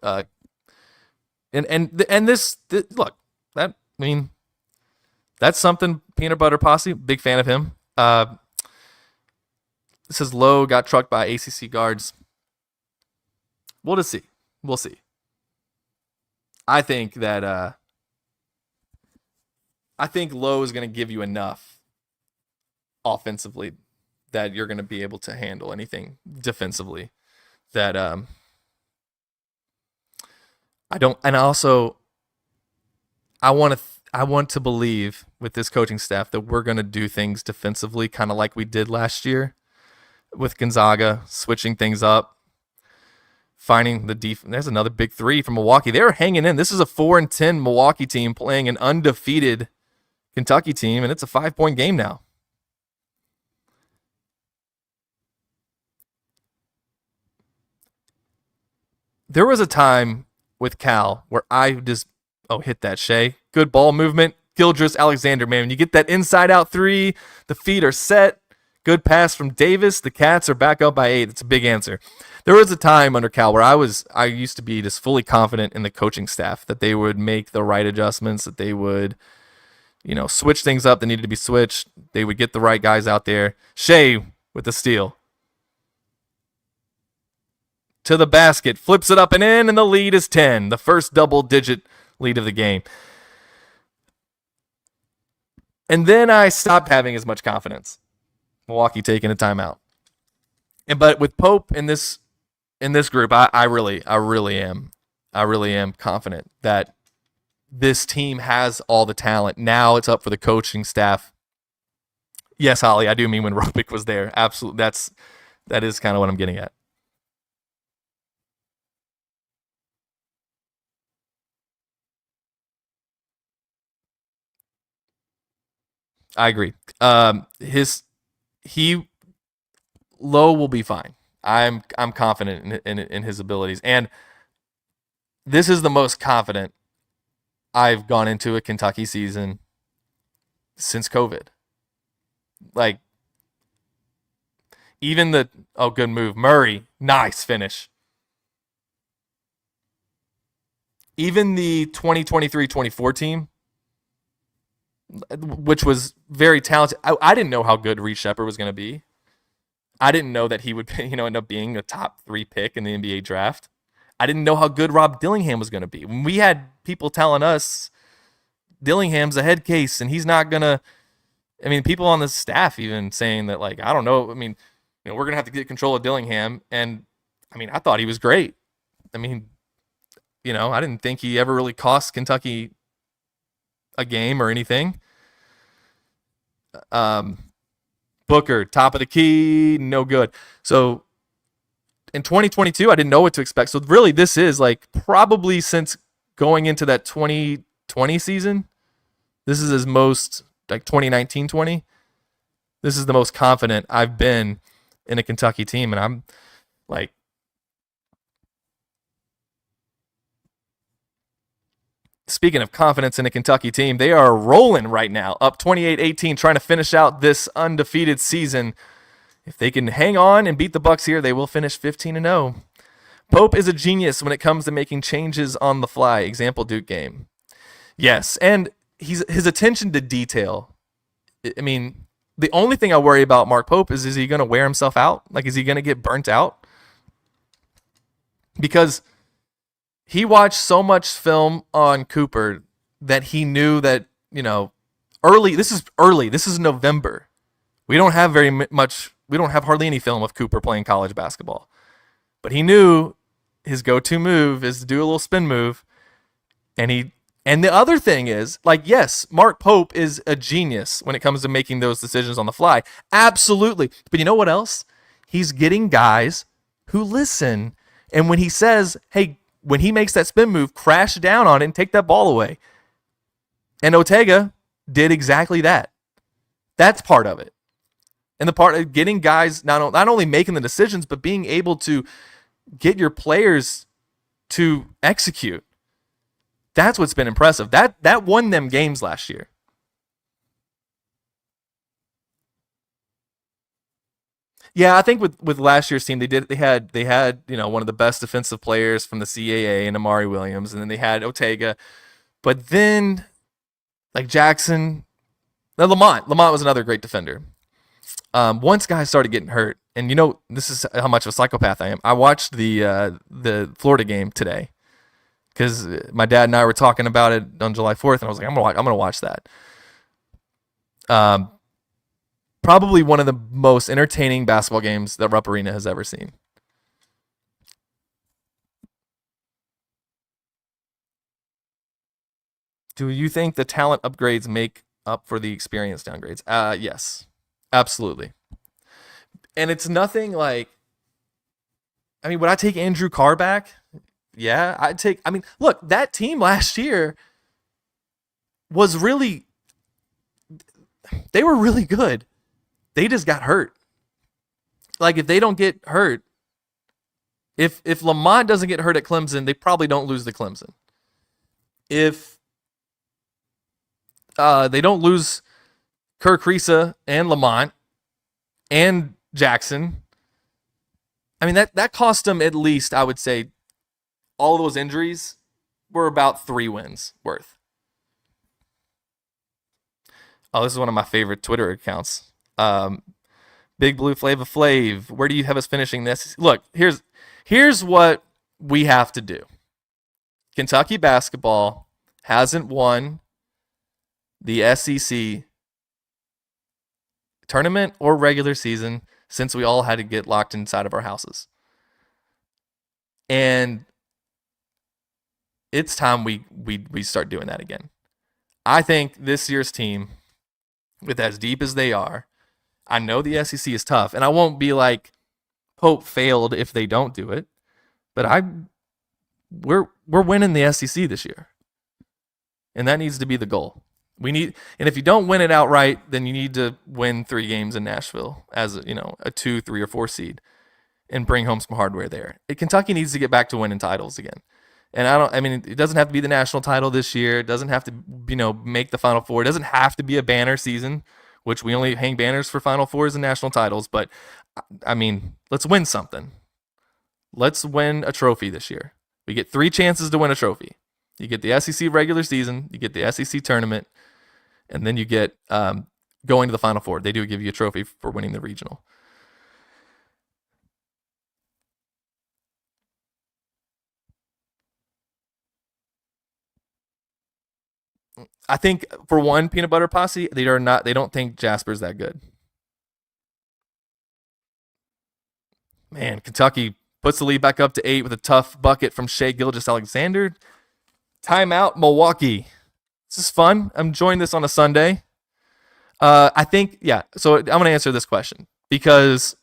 and this look, that I mean, that's something. Peanut Butter Posse, big fan of him. This says Lowe got trucked by ACC guards. We'll just see. We'll see. I think that Lowe is going to give you enough offensively that you're going to be able to handle anything defensively. That I don't, and also I want to believe with this coaching staff that we're going to do things defensively, kind of like we did last year with Gonzaga, switching things up, finding the defense. There's another big three from Milwaukee. They were hanging in. This is a 4-10 Milwaukee team playing an undefeated Kentucky team, and it's a 5-point game now. There was a time with Cal where I just hit that, Shea. Good ball movement. Gildress Alexander, man. When you get that inside-out three, the feet are set. Good pass from Davis. The Cats are back up by 8. That's a big answer. There was a time under Cal where I used to be just fully confident in the coaching staff that they would make the right adjustments, that they would, switch things up that needed to be switched. They would get the right guys out there. Shea with the steal. To the basket. Flips it up and in, and the lead is 10. The first double-digit lead of the game. And then I stopped having as much confidence. Milwaukee taking a timeout. But with Pope in this group, I really am confident that this team has all the talent. Now it's up for the coaching staff. Yes, Holly, I do mean when Robick was there. Absolutely, that is kind of what I'm getting at. I agree. Lowe will be fine. I'm confident in his abilities, and this is the most confident I've gone into a Kentucky season since COVID. Like, even good move. Murray, nice finish. Even the 2023-24 team, which was very talented. I didn't know how good Reed Sheppard was going to be. I didn't know that he would, end up being a top 3 pick in the NBA draft. I didn't know how good Rob Dillingham was going to be. When we had people telling us Dillingham's a head case and he's not going to, I mean, people on the staff even saying that, like, I don't know. I mean, we're going to have to get control of Dillingham. And, I mean, I thought he was great. I mean, I didn't think he ever really cost Kentucky a game or anything. Booker, top of the key, no good. So in 2022, I didn't know what to expect. So really, this is like probably since going into that 2020 season, this is his most, like 2019-20. This is the most confident I've been in a Kentucky team. And I'm like, speaking of confidence in a Kentucky team, they are rolling right now, up 28-18, trying to finish out this undefeated season. If they can hang on and beat the Bucks here, they will finish 15-0. Pope is a genius when it comes to making changes on the fly. Example, Duke game. Yes, and his attention to detail. I mean, the only thing I worry about Mark Pope is he going to wear himself out? Like, is he going to get burnt out? Because he watched so much film on Cooper that he knew that, early. This is November. We don't have we don't have hardly any film of Cooper playing college basketball. But he knew his go-to move is to do a little spin move. And the other thing is, like, yes, Mark Pope is a genius when it comes to making those decisions on the fly. Absolutely. But you know what else? He's getting guys who listen. And when he says, hey, when he makes that spin move, crash down on it and take that ball away. And Ortega did exactly that. That's part of it. And the part of getting guys not only making the decisions, but being able to get your players to execute. That's what's been impressive. That won them games last year. Yeah, I think with last year's team, they had one of the best defensive players from the CAA and Amari Williams, and then they had Ortega, but then like Jackson, Lamont was another great defender. Once guys started getting hurt, and this is how much of a psychopath I am. I watched the Florida game today because my dad and I were talking about it on July 4th, and I was like, I'm gonna watch that. Probably one of the most entertaining basketball games that Rupp Arena has ever seen. Do you think the talent upgrades make up for the experience downgrades? Yes, absolutely. And it's nothing like, I mean, would I take Andrew Carr back? Yeah, look, that team last year was they were really good. They just got hurt. Like, if they don't get hurt, if Lamont doesn't get hurt at Clemson, they probably don't lose to Clemson. If they don't lose Kirk Risa and Lamont and Jackson, I mean, that cost them at least, I would say, all of those injuries were about 3 wins worth. Oh, this is one of my favorite Twitter accounts. Big Blue Flava Flav, where do you have us finishing this? Look, here's what we have to do. Kentucky basketball hasn't won the SEC tournament or regular season since we all had to get locked inside of our houses. And it's time we start doing that again. I think this year's team, with as deep as they are, I know the SEC is tough, and I won't be like Pope failed if they don't do it, but we're winning the SEC this year, and that needs to be the goal. And if you don't win it outright, then you need to win 3 games in Nashville as a 2, 3, or 4 seed, and bring home some hardware there. Kentucky needs to get back to winning titles again. And it doesn't have to be the national title this year. It doesn't have to, make the Final Four. It doesn't have to be a banner season, which we only hang banners for Final Fours and national titles. But, let's win something. Let's win a trophy this year. We get 3 chances to win a trophy. You get the SEC regular season, you get the SEC tournament, and then you get going to the Final Four. They do give you a trophy for winning the regional. I think for one, peanut butter posse, they are not. They don't think Jasper's that good. Man, Kentucky puts the lead back up to 8 with a tough bucket from Shea Gilgeous-Alexander. Timeout, Milwaukee. This is fun. I'm enjoying this on a Sunday. I think, yeah. So I'm going to answer this question because,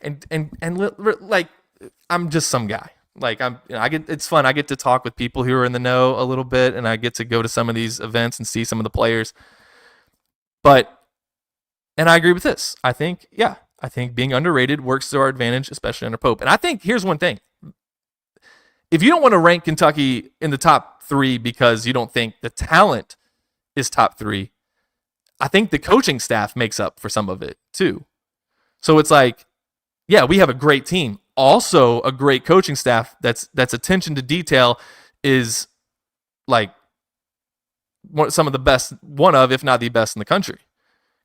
like, I'm just some guy. Like it's fun. I get to talk with people who are in the know a little bit, and I get to go to some of these events and see some of the players. And I agree with this. I think being underrated works to our advantage, especially under Pope. And I think here's one thing. If you don't want to rank Kentucky in the top 3 because you don't think the talent is top 3, I think the coaching staff makes up for some of it too. So it's like, yeah, we have a great team. Also, a great coaching staff that's attention to detail is like some of the best, one of, if not the best in the country.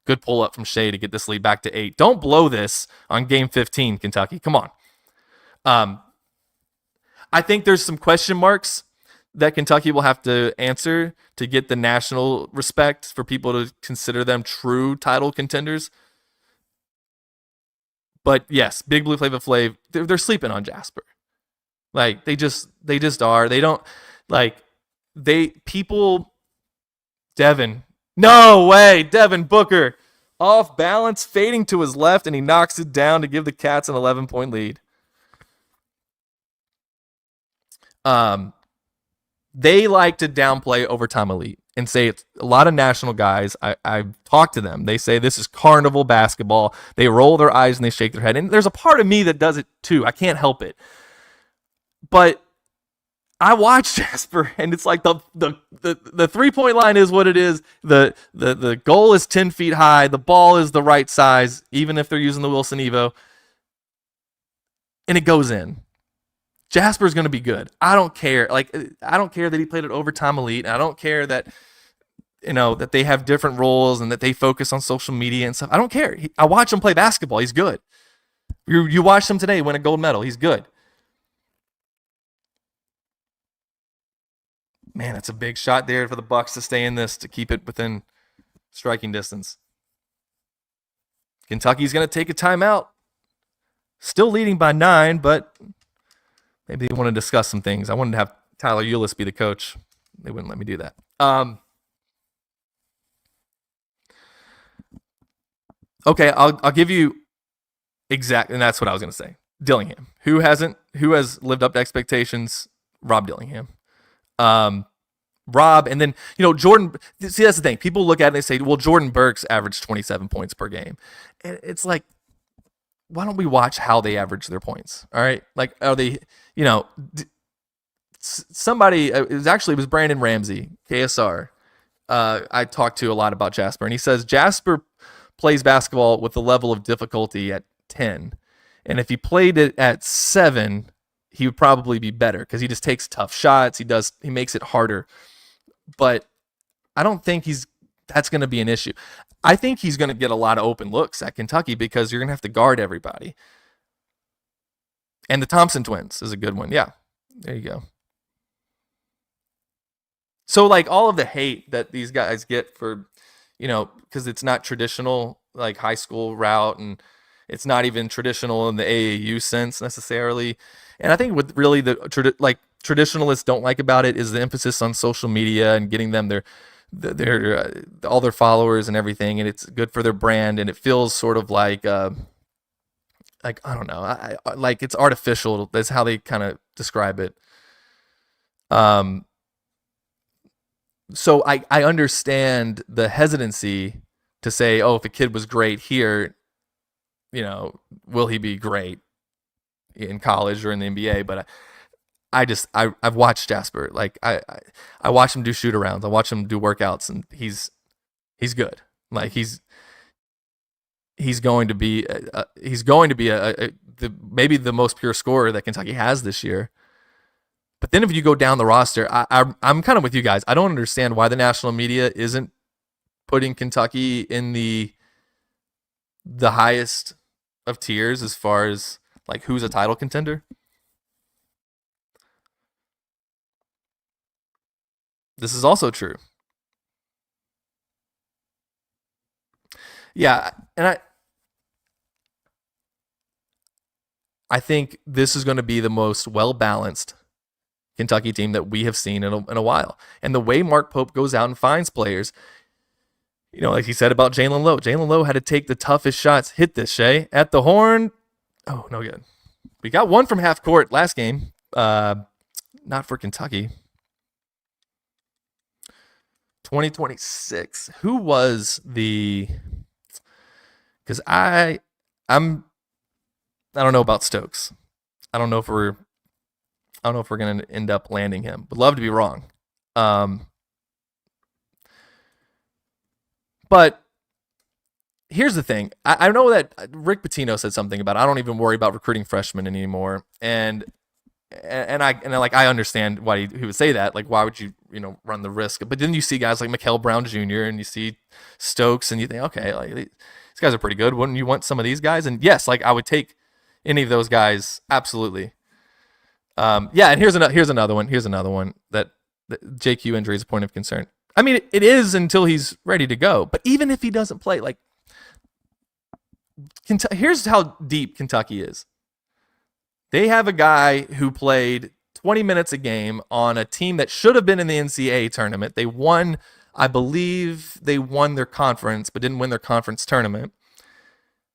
Good pull up from Shea to get this lead back to 8. Don't blow this on game 15, Kentucky. Come on. I think there's some question marks that Kentucky will have to answer to get the national respect for people to consider them true title contenders. But yes, Big Blue Flavor Flav, they're sleeping on Jasper. Like they just are. They don't Devin. No way, Devin Booker off balance, fading to his left, and he knocks it down to give the Cats an 11-point lead. They like to downplay overtime elite and say it's a lot of national guys. I've talked to them. They say this is carnival basketball. They roll their eyes and they shake their head. And there's a part of me that does it too. I can't help it. But I watch Jasper, and it's like the 3-point line is what it is. The goal is 10 feet high. The ball is the right size, even if they're using the Wilson Evo. And it goes in. Jasper's going to be good. I don't care. I don't care that he played at overtime elite. I don't care that, that they have different roles and that they focus on social media and stuff. I don't care. I watch him play basketball. He's good. You watched him today win a gold medal. He's good. Man, that's a big shot there for the Bucks to stay in this, to keep it within striking distance. Kentucky's going to take a timeout. Still leading by 9, but maybe they want to discuss some things. I wanted to have Tyler Eulis be the coach. They wouldn't let me do that. Okay, I'll give you exact, and that's what I was going to say. Dillingham, who has lived up to expectations? Rob Dillingham. Rob, and then Jordan. See, that's the thing. People look at it and they say, "Well, Jordan Burks averaged 27 points per game," and it's like, why don't we watch how they average their points? All right, like are they? Somebody. It was Brandon Ramsey, KSR. I talked to a lot about Jasper, and he says Jasper plays basketball with the level of difficulty at 10, and if he played it at 7, he would probably be better because he just takes tough shots. He makes it harder. But I don't think that's going to be an issue. I think he's going to get a lot of open looks at Kentucky because you're going to have to guard everybody. And the Thompson twins is a good one. Yeah, there you go. So like all of the hate that these guys get for, because it's not traditional like high school route, and it's not even traditional in the AAU sense necessarily. And I think what really the traditionalists don't like about it is the emphasis on social media and getting them their all their followers and everything, and it's good for their brand, and it feels sort of like I don't know, like it's artificial. That's how they kind of describe it. So I understand the hesitancy to say, oh, if a kid was great here, will he be great in college or in the NBA? But I've watched Jasper. Like I watch him do shoot arounds. I watch him do workouts, and he's good. Like he's going to be maybe the most pure scorer that Kentucky has this year. But then if you go down the roster, I'm kind of with you guys. I don't understand why the national media isn't putting Kentucky in the highest of tiers as far as like who's a title contender. This is also true. Yeah, and I think this is going to be the most well-balanced Kentucky team that we have seen in a while. And the way Mark Pope goes out and finds players, like he said about Jalen Lowe. Jalen Lowe had to take the toughest shots. Hit this, Shay. At the horn. Oh, no good. We got one from half court last game. Not for Kentucky. 2026. Who was the... Because I don't know about Stokes. I don't know if we're going to end up landing him. Would love to be wrong. But here's the thing. I know that Rick Pitino said something about I don't even worry about recruiting freshmen anymore. And I understand why he would say that. Like, why would you run the risk? But then you see guys like Mikael Brown Jr. and you see Stokes and you think, okay, like these guys are pretty good. Wouldn't you want some of these guys? And yes, like I would take any of those guys absolutely. Yeah, and here's another one. Here's another one that JQ injury is a point of concern. I mean, it is until he's ready to go. But even if he doesn't play, like, here's how deep Kentucky is. They have a guy who played 20 minutes a game on a team that should have been in the NCAA tournament. They won, I believe they won their conference, but didn't win their conference tournament.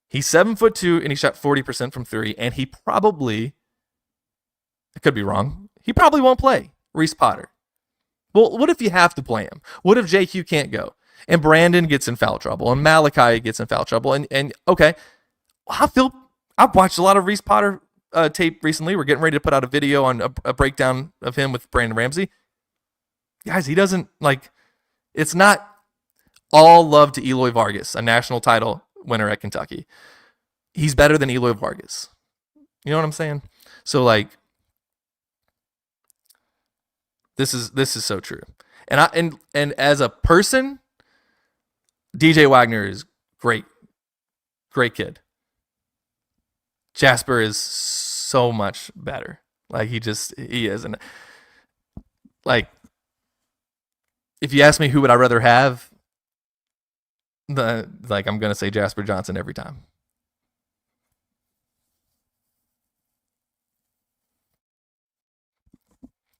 He's 7'2", and he shot 40% from three, and he probably, I could be wrong, he probably won't play Reese Potter. Well, what if you have to play him? What if JQ can't go? And Brandon gets in foul trouble, and Malachi gets in foul trouble, and okay, I've watched a lot of Reese Potter tape recently. We're getting ready to put out a video on a breakdown of him with Brandon Ramsey. Guys, he doesn't, like, it's not all love to Eloy Vargas, a national title winner at Kentucky. He's better than Eloy Vargas. You know what I'm saying? So, like, this is so true. And as a person, DJ Wagner is great. Great kid. Jasper is so much better. Like, he is. And, like, if you ask me who would I rather have, I'm going to say Jasper Johnson every time.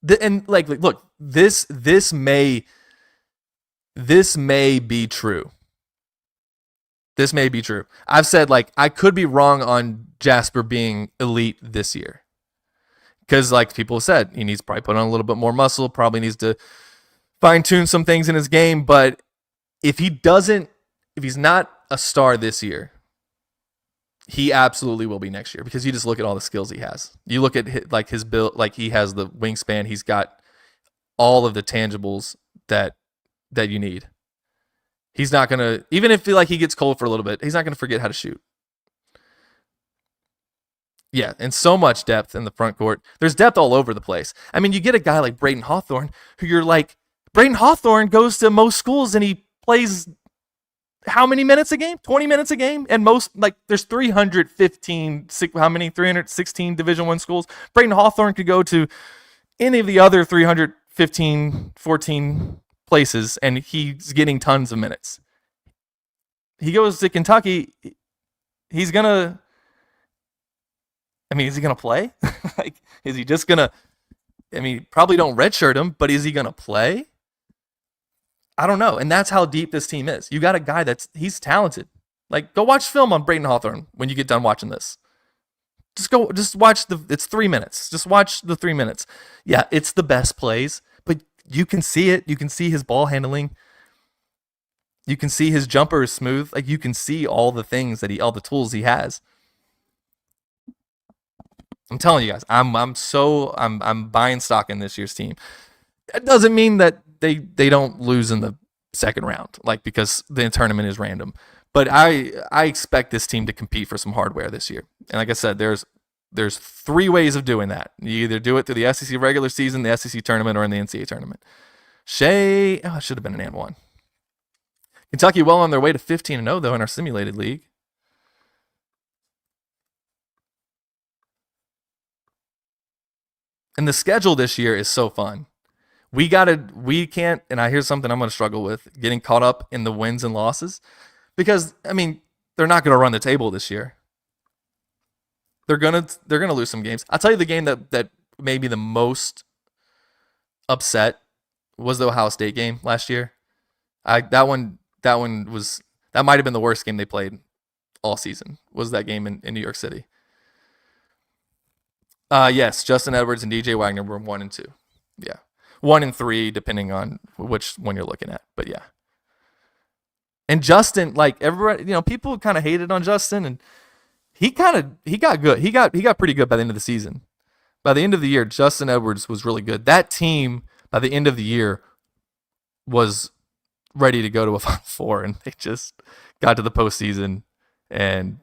Look, this may be true. This may be true. I've said, like, I could be wrong on Jasper being elite this year. Because, like people have said, he needs to probably put on a little bit more muscle, probably needs to fine-tune some things in his game. But if he's not a star this year, he absolutely will be next year, because you just look at all the skills he has. You look at his build, like he has the wingspan, he's got all of the tangibles that you need. He's not going to, even if he gets cold for a little bit, he's not going to forget how to shoot. Yeah, and so much depth in the front court. There's depth all over the place. I mean, you get a guy like Braden Hawthorne, who you're like, Braden Hawthorne goes to most schools and he plays how many minutes a game? 20 minutes a game? And most, like, there's 316 Division I schools. Braden Hawthorne could go to any of the other 315, 14 places, and he's getting tons of minutes. He goes to Kentucky, he's going to, I mean, is he going to play? Like, is he just going to, I mean, probably don't redshirt him, but is he going to play? I don't know. And that's how deep this team is. You got a guy he's talented. Like, go watch film on Braden Hawthorne when you get done watching this. Just watch it's 3 minutes. Just watch the 3 minutes. Yeah, it's the best plays, but you can see it. You can see his ball handling. You can see his jumper is smooth. Like, you can see all the things all the tools he has. I'm telling you guys, I'm buying stock in this year's team. It doesn't mean that they don't lose in the second round, like, because the tournament is random. But I expect this team to compete for some hardware this year. And like I said, there's 3 ways of doing that. You either do it through the SEC regular season, the SEC tournament, or in the NCAA tournament. Shea, it should have been an and 1. Kentucky well on their way to 15-0 though in our simulated league. And the schedule this year is so fun. We can't, and here's something I'm going to struggle with, getting caught up in the wins and losses. Because I mean, they're not going to run the table this year. They're gonna lose some games. I'll tell you the game that made me the most upset was the Ohio State game last year. That might have been the worst game they played all season. Was that game in New York City? Yes, Justin Edwards and DJ Wagner were 1 and 2. Yeah, 1 and 3 depending on which one you're looking at. But yeah, and Justin, like everybody, people kind of hated on Justin, and he got good. He got pretty good by the end of the season. By the end of the year, Justin Edwards was really good. That team by the end of the year was ready to go to a Final Four, and they just got to the postseason, and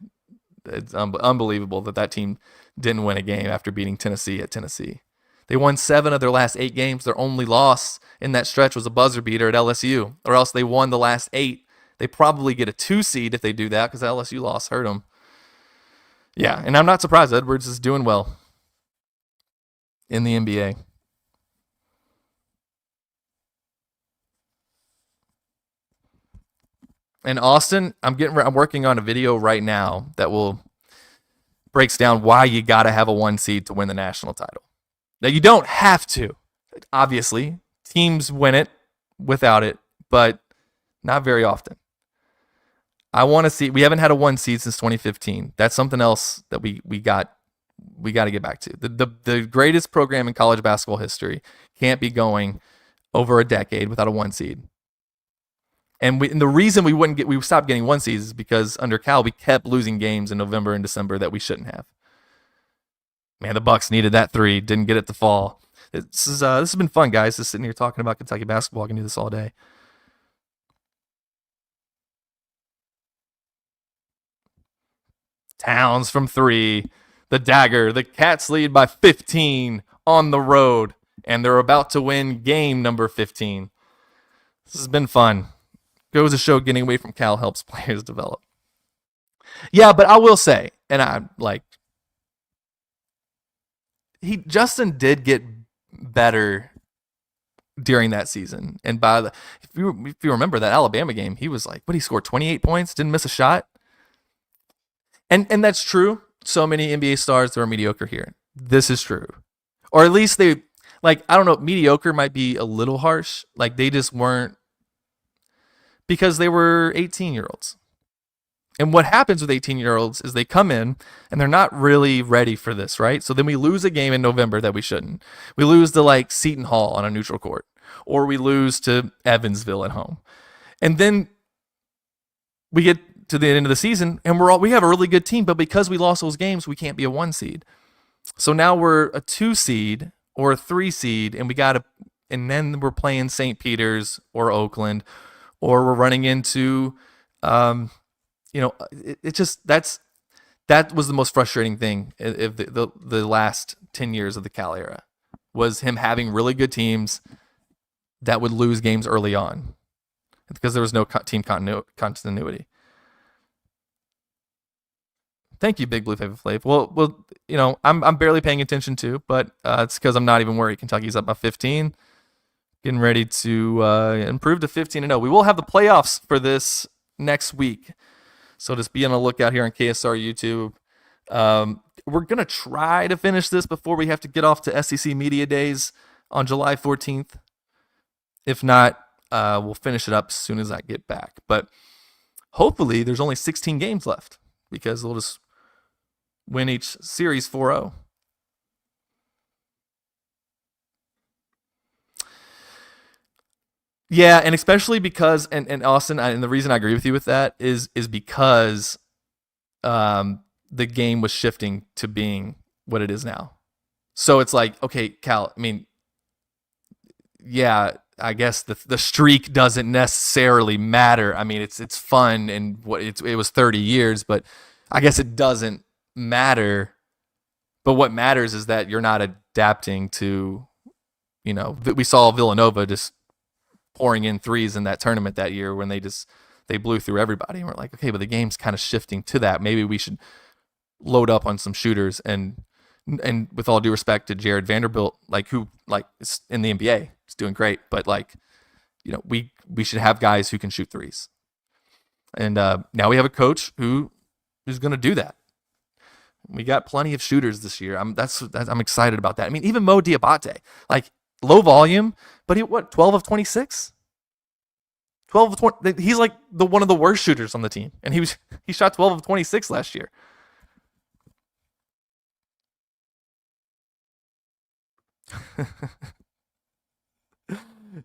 it's unbelievable that team didn't win a game after beating Tennessee at Tennessee. They won 7 of their last 8 games. Their only loss in that stretch was a buzzer beater at LSU, or else they won the last 8. They probably get a 2 seed if they do that because the LSU loss hurt them. Yeah, and I'm not surprised. Edwards is doing well in the NBA. And Austin, I'm working on a video right now that breaks down why you got to have a 1 seed to win the national title. Now you don't have to. Obviously, teams win it without it, but not very often. I want to see. We haven't had a 1 seed since 2015. That's something else that we got to get back to. The greatest program in college basketball history can't be going over a decade without a 1 seed. And the reason we stopped getting 1 seeds is because under Cal we kept losing games in November and December that we shouldn't have. Man, the Bucks needed that 3, didn't get it to fall. This has been fun, guys. Just sitting here talking about Kentucky basketball. I can do this all day. Towns from 3, the dagger. The Cats lead by 15 on the road, and they're about to win game number 15. This has been fun. Goes to show getting away from Cal helps players develop. Yeah, but I will say, and Justin did get better during that season. And if you remember that Alabama game, he was like, he scored 28 points, didn't miss a shot. And that's true. So many NBA stars that are mediocre here. This is true. Or at least I don't know, mediocre might be a little harsh. Like they just weren't, because they were 18-year-olds. And what happens with 18-year-olds is they come in and they're not really ready for this, right? So then we lose a game in November that we shouldn't. We lose to Seton Hall on a neutral court, or we lose to Evansville at home. And then we get to the end of the season and we have a really good team, but because we lost those games, we can't be a 1 seed. So now we're a 2 seed or a 3 seed, and then we're playing St. Peter's or Oakland, or we're running into, that was the most frustrating thing of the last 10 years of the Cal era, was him having really good teams that would lose games early on because there was no team continuity. Thank you, Big Blue Flav. Well, I'm barely paying attention too, but it's because I'm not even worried. Kentucky's up by 15. Getting ready to improve to 15-0. We will have the playoffs for this next week, so just be on the lookout here on KSR YouTube. We're going to try to finish this before we have to get off to SEC Media Days on July 14th. If not, we'll finish it up as soon as I get back. But hopefully there's only 16 games left, because we'll just win each series 4-0. Yeah, and especially because, and Austin, and the reason I agree with you with that is because the game was shifting to being what it is now. So it's like, okay, Cal, yeah, I guess the streak doesn't necessarily matter. It's fun, and it was 30 years, but I guess it doesn't matter. But what matters is that you're not adapting to, we saw Villanova just pouring in threes in that tournament that year when they blew through everybody. And we're like, okay, but the game's kind of shifting to that. Maybe we should load up on some shooters. And with all due respect to Jared Vanderbilt, who is in the NBA, is doing great, but we should have guys who can shoot threes. And now we have a coach who's going to do that. We got plenty of shooters this year. I'm excited about that. I mean, even Mo Diabate, like low volume, but 12 of 26? 12 of 20. He's like one of the worst shooters on the team. And he shot 12 of 26 last year.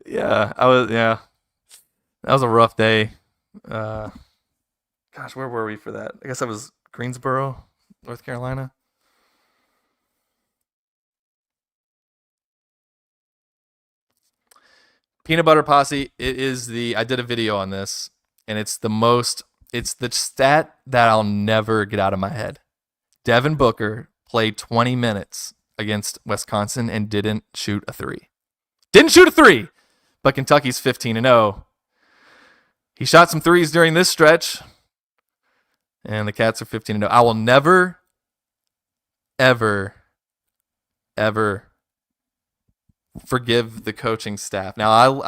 Yeah. That was a rough day. Gosh, where were we for that? I guess that was Greensboro, North Carolina. Peanut Butter Posse, I did a video on this, and it's the stat that I'll never get out of my head. Devin Booker played 20 minutes against Wisconsin and didn't shoot a three. Didn't shoot a three, but Kentucky's 15-0. He shot some threes during this stretch, and the Cats are 15-0. I will never, ever, ever forgive the coaching staff. Now,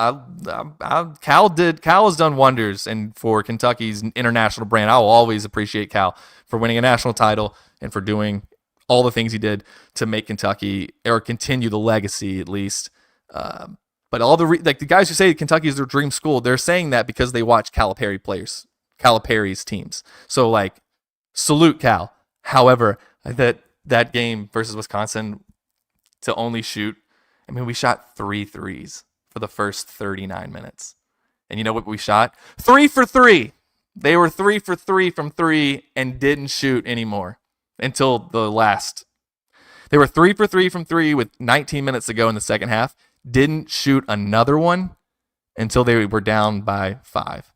Cal has done wonders, and for Kentucky's international brand, I will always appreciate Cal for winning a national title and for doing all the things he did to make Kentucky or continue the legacy at least. But all the guys who say Kentucky is their dream school, they're saying that because they watch Calipari's teams. So salute Cal. However, that game versus Wisconsin to only shoot, I mean, we shot 3 threes for the first 39 minutes. And you know what we shot? 3 for 3. They were 3 for 3 from 3 and didn't shoot anymore until the last. They were 3 for 3 from 3 with 19 minutes to go in the second half. Didn't shoot another one until they were down by 5.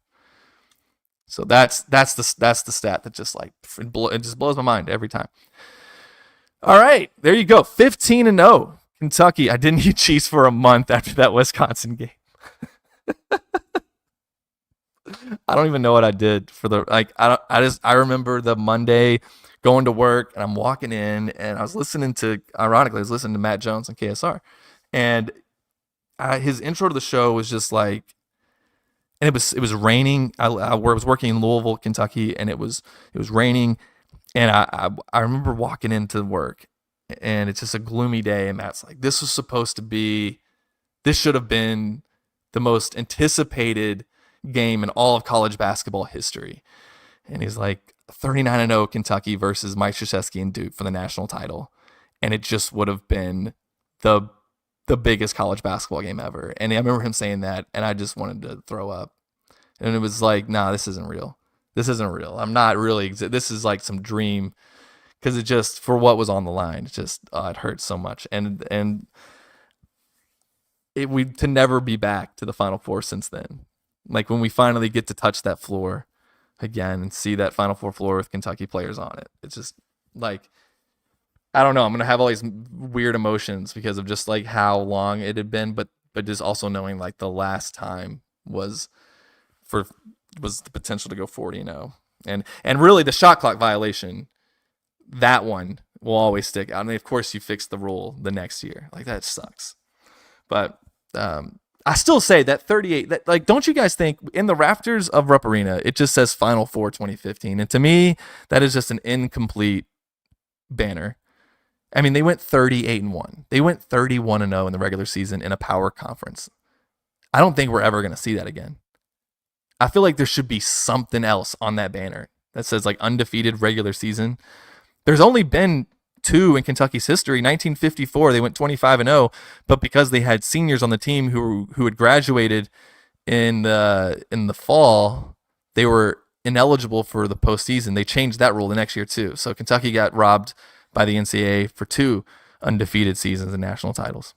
So that's the stat that just it just blows my mind every time. All right, there you go, 15-0. Kentucky. I didn't eat cheese for a month after that Wisconsin game. I don't even know what I did for the I remember the Monday going to work and I'm walking in and I was listening to Matt Jones on KSR, and his intro to the show was just and it was raining. I was working in Louisville, Kentucky, and it was raining, and I remember walking into work, and it's just a gloomy day, and Matt's like, this should have been the most anticipated game in all of college basketball history. And he's like, 39-0 Kentucky versus Mike Krzyzewski and Duke for the national title. And it just would have been the biggest college basketball game ever. And I remember him saying that, and I just wanted to throw up. And it was like, nah, this isn't real. This isn't real. I'm not really, this is like some dream, because it just, for what was on the line, it just, it hurt so much. And we to never be back to the Final Four since then. Like when we finally get to touch that floor again and see that Final Four floor with Kentucky players on it, it's just like, I don't know. I'm going to have all these weird emotions because of just how long it had been, but just also knowing the last time was the potential to go 40-0. And really the shot clock violation, that one will always stick out. I mean, of course you fix the rule the next year. That sucks. But I still say that 38, don't you guys think in the rafters of Rupp Arena, it just says Final Four 2015. And to me, that is just an incomplete banner. I mean, they went 38-1. They went 31-0 in the regular season in a power conference. I don't think we're ever going to see that again. I feel like there should be something else on that banner that says undefeated regular season. There's only been 2 in Kentucky's history. 1954, they went 25-0, but because they had seniors on the team who had graduated in the fall, they were ineligible for the postseason. They changed that rule the next year too. So Kentucky got robbed by the NCAA for 2 undefeated seasons and national titles.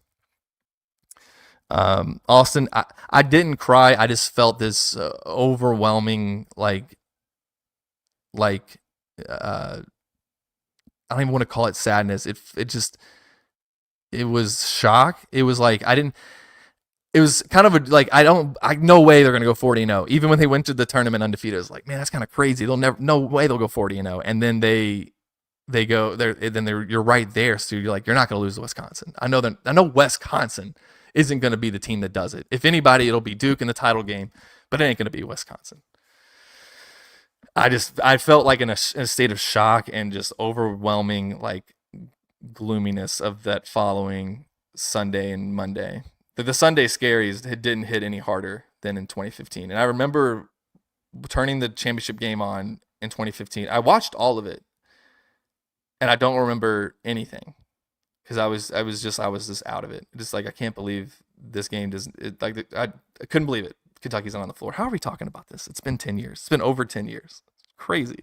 Austin, I didn't cry. I just felt this overwhelming, I don't even want to call it sadness. It was shock. It was it was kind of no way they're going to go 40-0. Even when they went to the tournament undefeated, it was man, that's kind of crazy. No way they'll go 40-0. And then they go there, then you're right there. So you're not going to lose to Wisconsin. I know Wisconsin isn't going to be the team that does it. If anybody, it'll be Duke in the title game, but it ain't going to be Wisconsin. I felt like in a state of shock and just overwhelming like gloominess of that following Sunday and Monday. The Sunday scaries it didn't hit any harder than in 2015. And I remember turning the championship game on in 2015. I watched all of it, and I don't remember anything because I was just out of it. Just like I can't believe this game doesn't. I couldn't believe it. Kentucky's not on the floor. How are we talking about this? It's been 10 years. It's been over 10 years. It's crazy.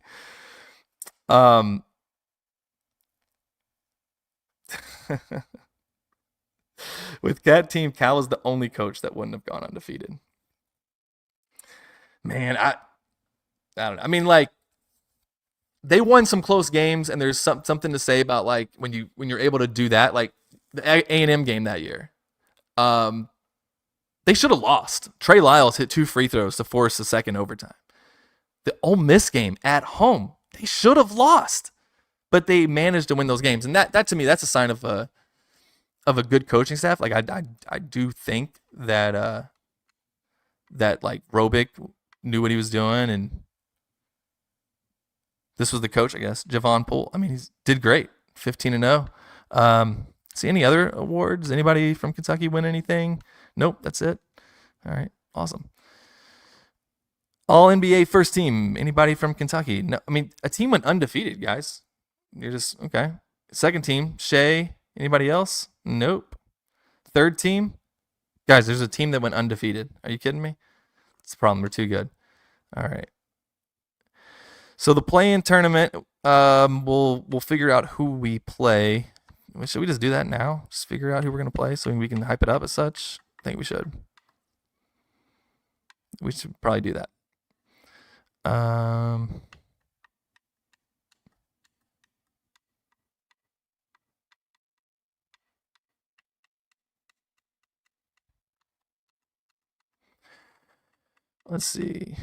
With that team, Cal is the only coach that wouldn't have gone undefeated. Man, I don't know. I mean, like they won some close games, and there's something to say about like when you're able to do that, like the A&M game that year. They should have lost. Trey Lyles hit 2 free throws to force the second overtime. The Ole Miss game at home, they should have lost, but they managed to win those games, and that to me that's a sign of a good coaching staff. Like I do think that that like Robick knew what he was doing, and this was the coach, I guess, Javon Poole. I mean, he did great, 15-0. See any other awards? Anybody from Kentucky win anything? Nope, that's it. All right, awesome. All NBA first team. Anybody from Kentucky? No, I mean a team went undefeated, guys. You're just okay. Second team, Shea. Anybody else? Nope. Third team, guys. There's a team that went undefeated. Are you kidding me? It's a problem. We're too good. All right. So the play-in tournament, we'll figure out who we play. Should we just do that now? Just figure out who we're gonna play so we can hype it up as such. I think we should. We should probably do that. Let's see.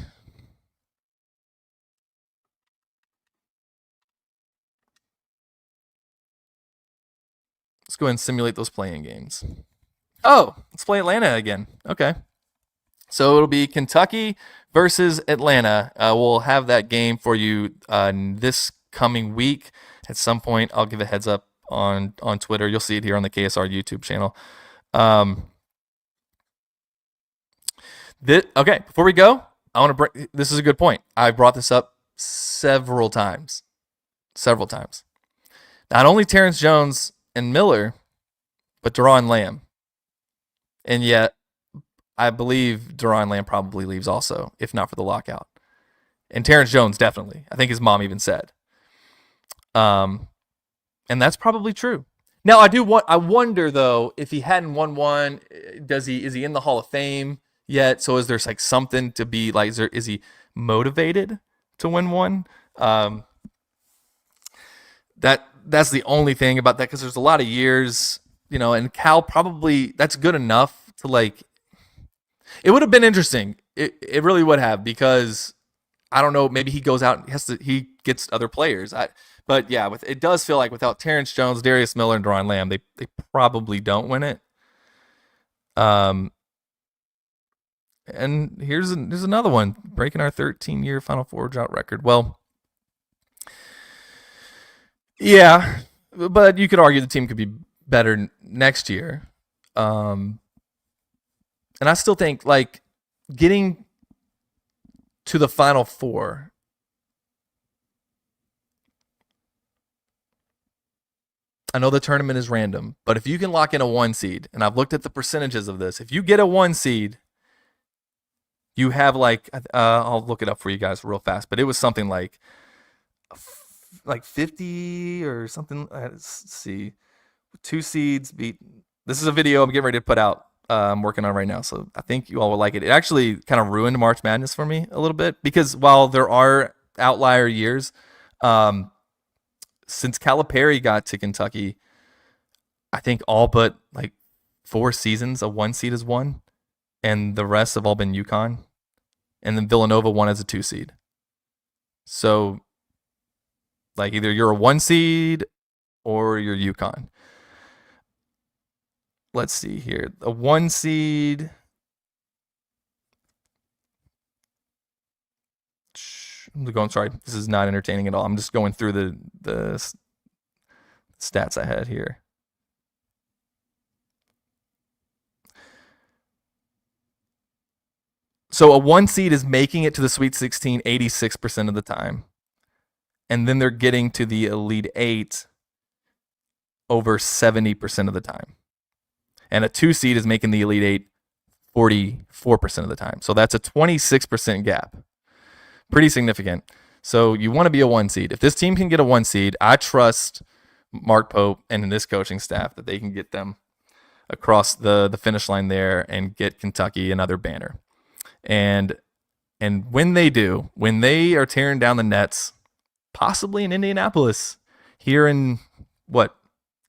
Let's go ahead and simulate those playing games. Oh, let's play Atlanta again. Okay. So it'll be Kentucky versus Atlanta. We'll have that game for you this coming week. At some point, I'll give a heads up on Twitter. You'll see it here on the KSR YouTube channel. Okay, before we go, I want to bring. This is a good point. I brought this up several times. Not only Terrence Jones and Miller, but Deron Lamb. And yet, I believe Deron Lamb probably leaves also, if not for the lockout. And Terrence Jones definitely. I think his mom even said. And that's probably true. Now I wonder though if he hadn't won one, is he in the Hall of Fame yet? So is there like something to be like? Is he motivated to win one? That's the only thing about that because there's a lot of years, and Cal probably that's good enough to like. It would have been interesting. It really would have because I don't know. Maybe he goes out and he gets other players. But yeah, it does feel like without Terrence Jones, Darius Miller, and Deron Lamb, they probably don't win it. And there's another one breaking our 13-year Final Four drought record. Well, yeah, but you could argue the team could be better next year. And I still think like getting to the Final Four. I know the tournament is random, but if you can lock in a 1 seed, and I've looked at the percentages of this, if you get a 1 seed, you have like I'll look it up for you guys real fast, but it was something like 50 or something. Let's see, 2 seeds beat. This is a video I'm getting ready to put out. I'm working on right now, so I think you all will like it. It actually kind of ruined March Madness for me a little bit because while there are outlier years, since Calipari got to Kentucky, I think all but like 4 seasons a 1 seed has won, and the rest have all been UConn, and then Villanova won as a 2 seed. So, like either you're a 1 seed or you're UConn. Let's see here. A 1 seed. Sorry, this is not entertaining at all. I'm just going through the stats I had here. So a 1 seed is making it to the Sweet 16 86% of the time. And then they're getting to the Elite 8 over 70% of the time. And a 2 seed is making the Elite 8 44% of the time. So that's a 26% gap. Pretty significant. So you want to be a 1 seed. If this team can get a 1 seed, I trust Mark Pope and this coaching staff that they can get them across the finish line there and get Kentucky another banner. And when they do, when they are tearing down the nets, possibly in Indianapolis, here in how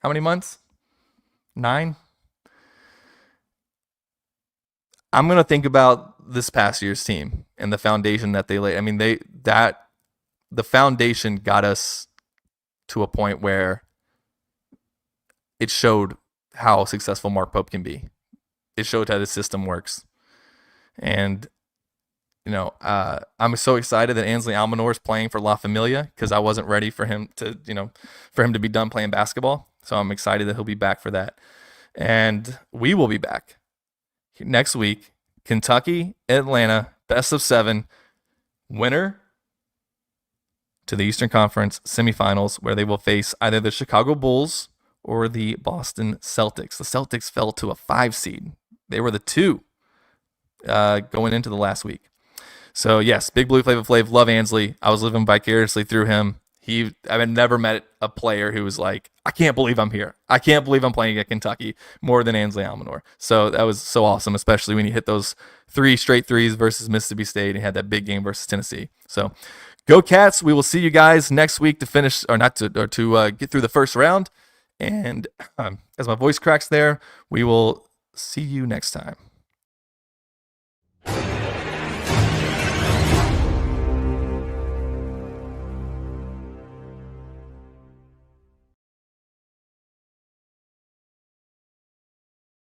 many months? 9? I'm going to think about this past year's team and the foundation that they laid. I mean, the foundation got us to a point where it showed how successful Mark Pope can be. It showed how the system works. And, I'm so excited that Ansley Almanor is playing for La Familia because I wasn't ready for him to be done playing basketball. So I'm excited that he'll be back for that. And we will be back next week. Kentucky, Atlanta, best of 7, winner to the Eastern Conference semifinals, where they will face either the Chicago Bulls or the Boston Celtics. The Celtics fell to a 5 seed. They were the 2 going into the last week. So yes, Big Blue Flava Flav, love Ansley. I was living vicariously through him. I've never met a player who was like, I can't believe I'm here. I can't believe I'm playing at Kentucky more than Ansley Almanor. So that was so awesome, especially when he hit those 3 straight threes versus Mississippi State and had that big game versus Tennessee. So go Cats. We will see you guys next week to finish, or to get through the first round. And as my voice cracks there, we will see you next time.